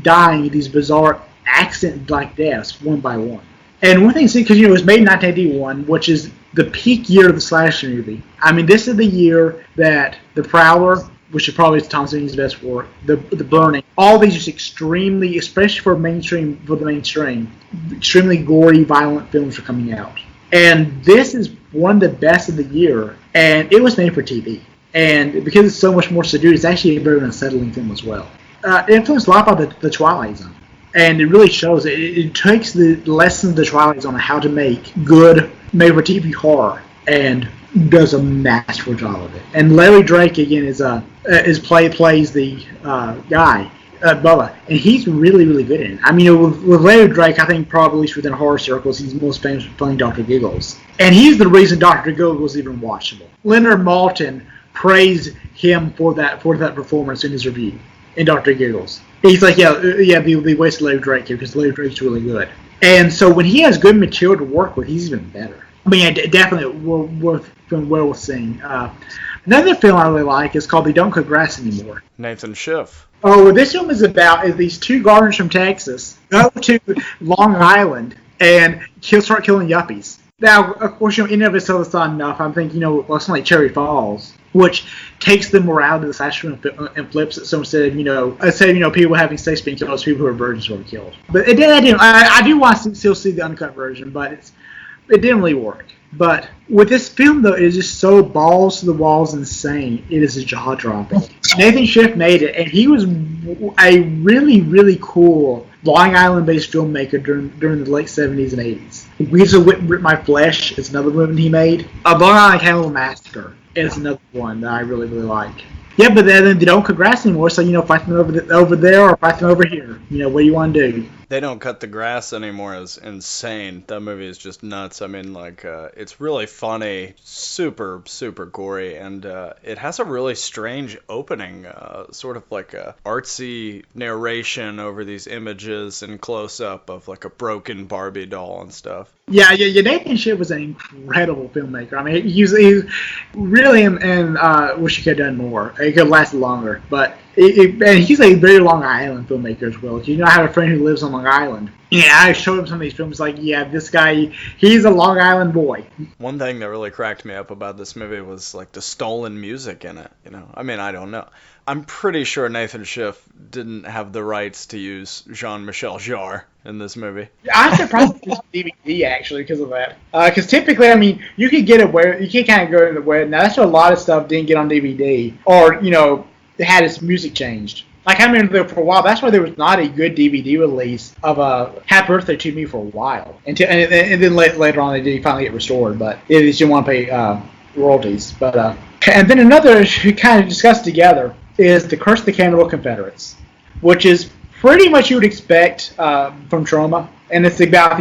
dying in these bizarre accident-like deaths, one by one. And one thing, because it was made in 1981, which is the peak year of the slasher movie. This is the year that The Prowler, which is probably Tom Savini's best work, The Burning, all these just extremely, especially for the mainstream, extremely gory, violent films are coming out. And this is one of the best of the year, and it was made for TV. And because it's so much more subdued, it's actually a very unsettling film as well. It influenced a lot by the Twilight Zone. And it really shows. It takes the lessons of the Twilight Zone on how to make good made-for-TV horror, and does a masterful job of it. And Larry Drake again plays the guy, Bubba, and he's really, really good in it. With Larry Drake, I think probably at least within horror circles, he's most famous for playing Dr. Giggles, and he's the reason Dr. Giggles was even watchable. Leonard Maltin praised him for that performance in his review in Dr. Giggles. He's like, we wasted Larry Drake here because Larry Drake's really good. And so when he has good material to work with, he's even better. Definitely worth seeing. Another film I really like is called They Don't Cut Grass Anymore. Nathan Schiff. Oh, what this film is these two gardeners from Texas go to Long Island and start killing yuppies. Now, of course, in and of itself, it's not enough. I'm thinking, something like Cherry Falls, which takes the morality of the slasher and flips it. So instead of people having sex being killed, it's people who are virgins who are killed. But I do want to still see the uncut version, but it didn't really work. But with this film, though, it is just so balls to the walls insane. It is jaw dropping. Nathan Schiff made it, and he was a really, really cool Long Island-based filmmaker during the late 70s and 80s. Weeds of Rip My Flesh is another movie he made. Long Island Cannibal Massacre is another one that I really, really like. Yeah, but then they don't cut grass anymore, so, fight them over there or fight them over here. What do you want to do? They don't cut the grass anymore is insane. That movie is just nuts. I mean, it's really funny, super, super gory, and it has a really strange opening, sort of like a artsy narration over these images and close-up of, a broken Barbie doll and stuff. Yeah, Nathan Schiff was an incredible filmmaker. I mean, he's really, and wish he could have done more. It could have lasted longer, but and he's a very Long Island filmmaker as well. I have a friend who lives on Long Island. Yeah, I showed him some of these films. This guy, he's a Long Island boy. One thing that really cracked me up about this movie was the stolen music in it. I mean, I don't know. I'm pretty sure Nathan Schiff didn't have the rights to use Jean-Michel Jarre in this movie. I'm surprised it was DVD actually because of that. Because typically, I mean, you could get it where you can kind of go to the web. Now that's why a lot of stuff didn't get on DVD, or it had its music changed. I remember for a while, that's why there was not a good DVD release of Happy Birthday to Me for a while. And then later on they did finally get restored, but they just didn't want to pay royalties. And then another we kind of discussed together is The Curse of the Cannibal Confederates, which is pretty much you would expect from Trauma. And it's about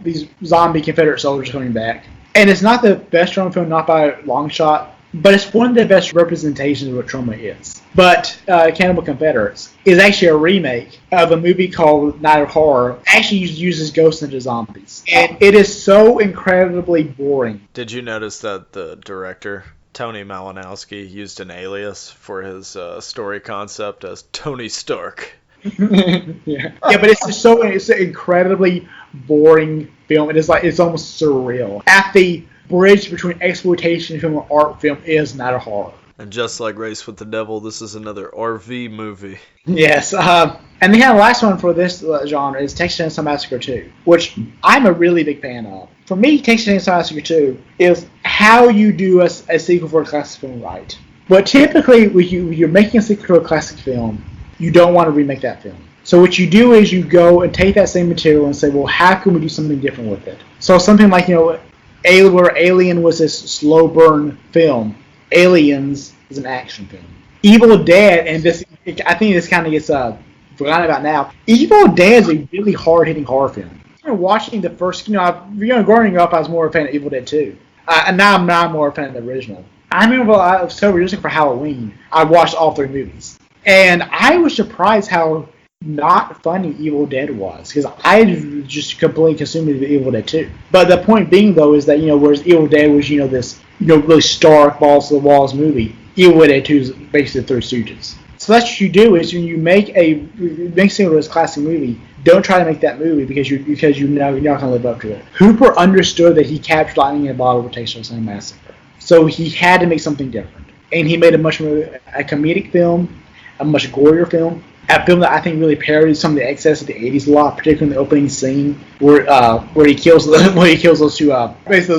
these zombie Confederate soldiers coming back. And it's not the best Trauma film, not by a long shot, but it's one of the best representations of what Trauma is. But Cannibal Confederates is actually a remake of a movie called Night of Horror. Actually uses ghosts into zombies. And it is so incredibly boring. Did you notice that the director, Tony Malinowski, used an alias for his story concept as Tony Stark? Yeah, but it's an incredibly boring film. It's almost surreal. At the bridge between exploitation film and art film is Night of Horror. And just like Race with the Devil, this is another RV movie. Yes, and the last one for this genre is Texas Chainsaw Massacre 2, which I'm a really big fan of. For me, Texas Chainsaw Massacre 2 is how you do a sequel for a classic film right. But typically, when you're making a sequel to a classic film, you don't want to remake that film. So what you do is you go and take that same material and say, well, how can we do something different with it? So something like, where Alien was this slow burn film, Aliens is an action film. Evil Dead, and this, I think this kind of gets forgotten about now. Evil Dead is a really hard-hitting horror film. Watching the first, growing up, I was more a fan of Evil Dead 2. And now I'm more a fan of the original. I remember I was so realistic for Halloween, I watched all 3 movies. And I was surprised how not funny Evil Dead was, because I just completely consumed the Evil Dead 2. But the point being, though, is that, whereas Evil Dead was, this, really stark, balls to the walls movie, Evil Dead 2 is basically 3 Stooges. So that's what you do is when you make something of this classic movie, don't try to make that movie because you're not going to live up to it. Hooper understood that he captured lightning in a bottle with Texas Chainsaw Massacre, so he had to make something different, and he made a much more a comedic film, a much gorier film, a film that I think really parodies some of the excess of the '80s a lot, particularly in the opening scene where he kills those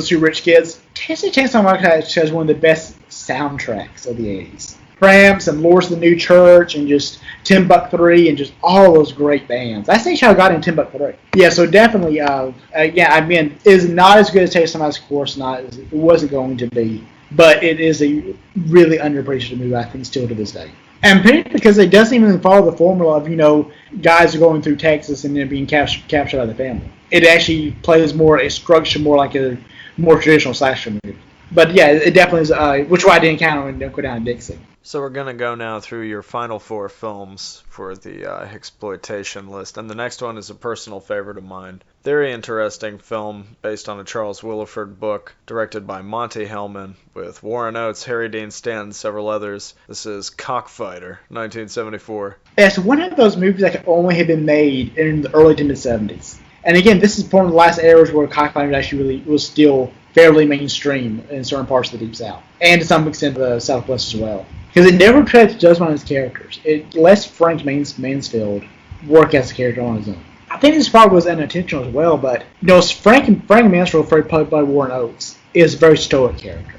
two rich kids. Texas Chainsaw Massacre has one of the best soundtracks of the '80s. Cramps and Lords of the New Church and just Timbuk3 and just all those great bands. That's actually how I got into Timbuk3. Yeah, so definitely, it is not as good as Texas Chainsaw Massacre, of course, it wasn't going to be, but it is a really underappreciated movie, I think, still to this day. And because it doesn't even follow the formula of, guys are going through Texas and then being captured by the family. It actually plays a structure more like a more traditional slasher movie. But yeah, it definitely is, which why I didn't count on Go Down to Dixie. So we're going to go now through your final 4 films for the hixploitation list, and the next one is a personal favorite of mine. Very interesting film based on a Charles Willeford book, directed by Monty Hellman, with Warren Oates, Harry Dean Stanton, and several others. This is Cockfighter, 1974. It's one of those movies that could only have been made in the early to mid-70s. And again, this is one of the last eras where Cockfighter actually really was still fairly mainstream in certain parts of the Deep South, and to some extent the Southwest as well. Because it never tried to judge one of his characters. It lets Frank Mansfield work as a character on his own. I think this probably was unintentional as well, but Frank Mansfield, played by Warren Oates, is a very stoic character.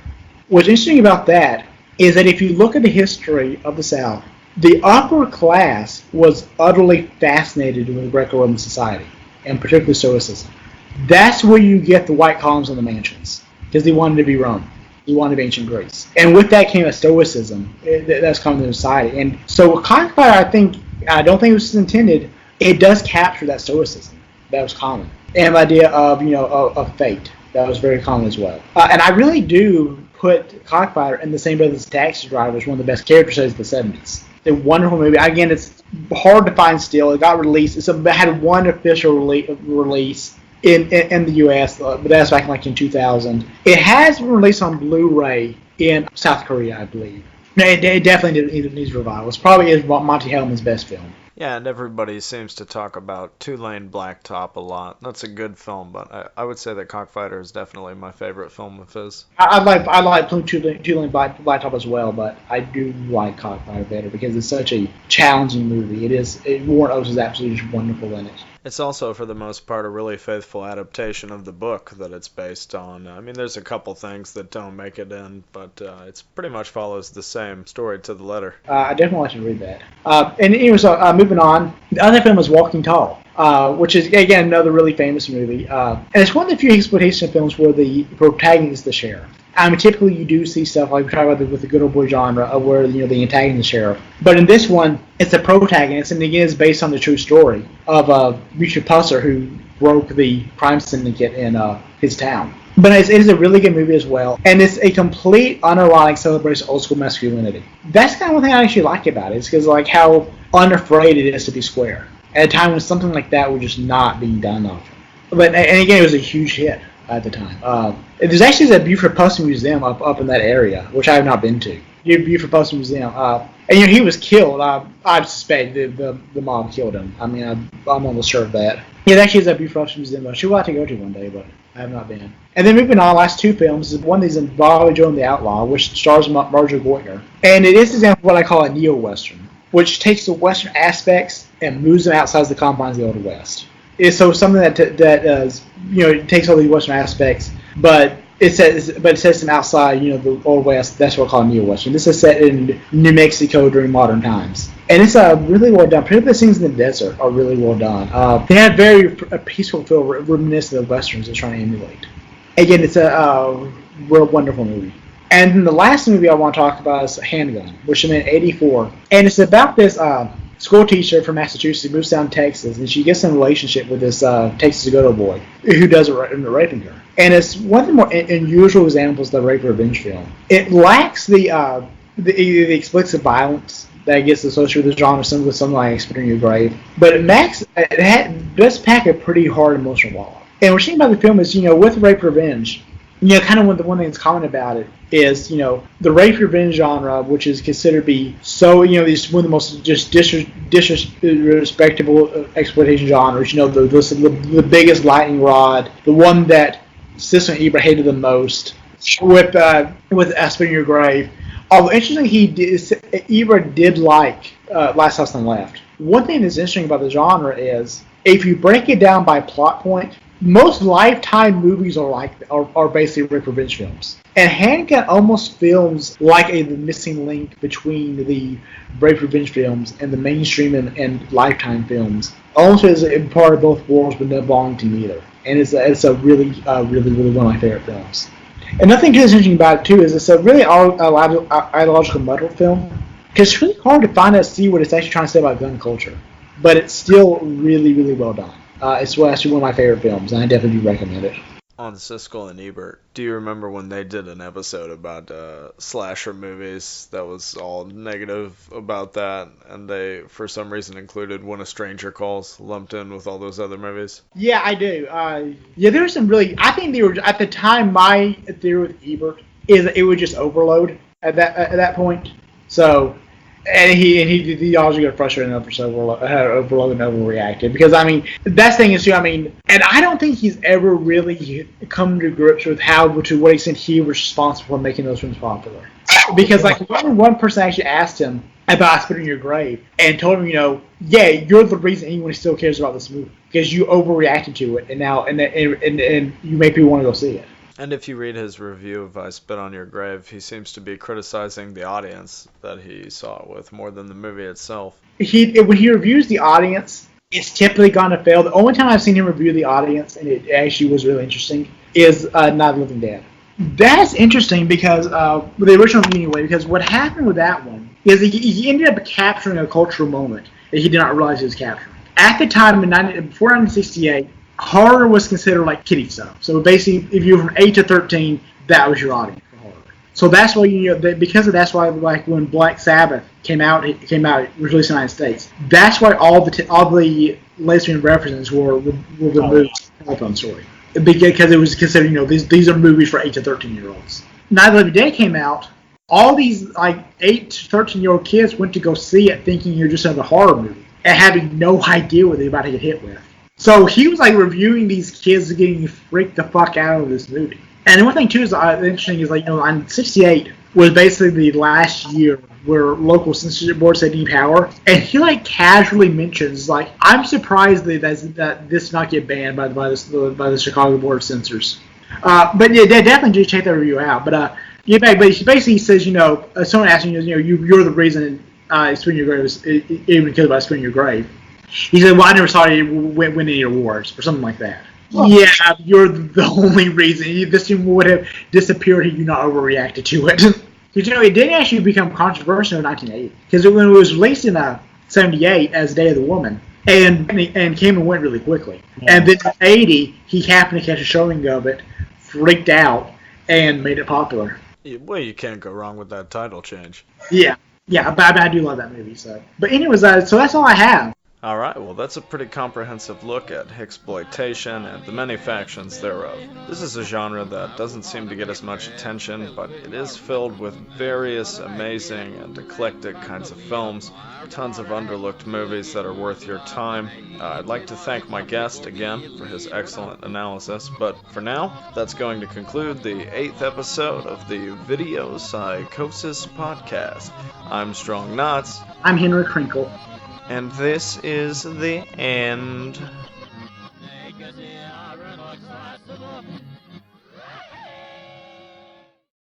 What's interesting about that is that if you look at the history of the South, the upper class was utterly fascinated with Greco-Roman society, and particularly Stoicism. That's where you get the white columns and the mansions, because they wanted to be Rome. They wanted to be ancient Greece. And with that came a Stoicism that's common in society. And so Cockfighter, I don't think it was intended, it does capture that Stoicism that was common. And the idea of, of fate, that was very common as well. And I really do put Cockfighter in the same breath as Taxi Driver as one of the best character studies of the 70s. It's a wonderful movie. Again, it's hard to find still. It got released. It had one official release in the U.S., but that's back in 2000. It has been released on Blu-ray in South Korea, I believe. It definitely needs revival. It probably is Monty Hellman's best film. Yeah, and everybody seems to talk about Two Lane Blacktop a lot. That's a good film, but I would say that Cockfighter is definitely my favorite film of his. I like Two Lane Blacktop as well, but I do like Cockfighter better because it's such a challenging movie. Warren Oates is absolutely just wonderful in it. It's also, for the most part, a really faithful adaptation of the book that it's based on. I mean, there's a couple things that don't make it in, but it pretty much follows the same story to the letter. I definitely like to read that. And anyway, so moving on, the other film is Walking Tall, which is, again, another really famous movie. And it's one of the few exploitation films where the protagonist is the sheriff. I mean, typically you do see stuff like we talk about with the good old boy genre where the antagonist is the sheriff. But in this one, it's a protagonist, and again, it's based on the true story of Richard Pusser, who broke the crime syndicate in his town. But it is a really good movie as well, and it's a complete unironic celebration of old school masculinity. That's kind of one thing I actually like about it, is because how unafraid it is to be square at a time when something like that was just not being done often. And again, it was a huge hit at the time. There's actually a Buford Pusser Museum up in that area, which I have not been to. Buford Pusser Museum. And he was killed. I suspect the mob killed him. I mean, I'm almost sure of that. Yeah, actually is a Buford Pusser Museum. I should like to go to one day, but I have not been. And then moving on, last two films. One is in Boggy and the Outlaw, which stars Marjoe. And it is an example of what I call a neo-Western, which takes the Western aspects and moves them outside the confines of the Old West. It's so something that it takes all these Western aspects, but it sets them outside, the Old West. That's what I call Neo-Western. This is set in New Mexico during modern times, and it's really well done. Particularly the scenes in the desert are really well done. They have a peaceful feel, reminiscent of Westerns they're trying to emulate. Again, it's a real wonderful movie. And then the last movie I want to talk about is Handgun, which is in '84, and it's about this school teacher from Massachusetts moves down to Texas, and she gets in a relationship with this Texas go-go boy who does raping her. And it's one of the more unusual examples of the rape revenge film. It lacks the explicit violence that gets associated with the genre, something like Spitting Your Grave, but it does pack a pretty hard emotional wall. And what's interesting about the film is, with rape revenge, kind of the one thing that's common about it is, the rape revenge genre, which is considered to be so, it's one of the most just disrespectable exploitation genres. The biggest lightning rod, the one that Sisson Ebert hated the most, with Spitting Your Grave. Although interesting, Ebert did like Last House on the Left. One thing that's interesting about the genre is if you break it down by plot point, most Lifetime movies are basically rape revenge films. And Handgun almost feels like the missing link between the rape revenge films and the mainstream and Lifetime films. Almost as a part of both worlds, but not belonging to neither. And it's a really one of my favorite films. And nothing that's interesting about it too is it's a really ideological muddle film, because it's really hard to see what it's actually trying to say about gun culture. But it's still really well done. It's actually one of my favorite films, and I definitely do recommend it. On Siskel and Ebert, do you remember when they did an episode about slasher movies that was all negative about that, and they, for some reason, included When a Stranger Calls lumped in with all those other movies? Yeah, I do. There were some really... I think they were... At the time, my theory with Ebert is that it would just overload at that point. So... And he always got frustrated enough for overload and overreacted. Because, I mean, that's the thing is, too, and I don't think he's ever really come to grips with to what extent he was responsible for making those films popular. Because, one person actually asked him about Spitting Your Grave and told him, yeah, you're the reason anyone still cares about this movie. because you overreacted to it, and now and you make people want to go see it. And if you read his review of I Spit on Your Grave, he seems to be criticizing the audience that he saw it with more than the movie itself. When he reviews the audience, it's typically gonna fail. The only time I've seen him review the audience, and it actually was really interesting, is Night of the Living Dead. That's interesting because the original movie anyway. Because what happened with that one is he ended up capturing a cultural moment that he did not realize he was capturing. At the time, before 1968, horror was considered like kiddie stuff. So basically, if you were from 8 to 13, that was your audience for horror. So that's why because of that's why like when Black Sabbath came out, it was released in the United States. That's why all the lesbian references were removed from the film story. Because it was considered, these are movies for 8 to 13-year-olds. Night of the Living Dead came out. All these 8 to 13-year-old kids went to go see it thinking you're just another horror movie and having no idea what they're about to get hit with. So he was reviewing these kids getting freaked the fuck out of this movie. And the one thing too is interesting is on 68 was basically the last year where local censorship boards had any power, and he casually mentions I'm surprised that this did not get banned by the Chicago Board of Censors. But yeah, they definitely do check that review out. But he basically says someone asking you're the reason Spin Your Grave is even because about Spin Your Grave. He said, well, I never saw it win any awards or something like that. Oh. Yeah, you're the only reason. This thing would have disappeared had you not overreacted to it. Because it didn't actually become controversial in 1980. Because when it was released in 78 as Day of the Woman, and came and went really quickly. Yeah. And then in 80, he happened to catch a showing of it, freaked out, and made it popular. Well, you can't go wrong with that title change. Yeah, but I do love that movie. But anyways, so that's all I have. Alright, well that's a pretty comprehensive look at hixploitation and the many factions thereof. This is a genre that doesn't seem to get as much attention, but it is filled with various amazing and eclectic kinds of films, tons of underlooked movies that are worth your time. I'd like to thank my guest again for his excellent analysis, but for now, that's going to conclude the 8th episode of the Video Psychosis podcast. I'm Strong Knots. I'm Henry Krinkle. And this is the end.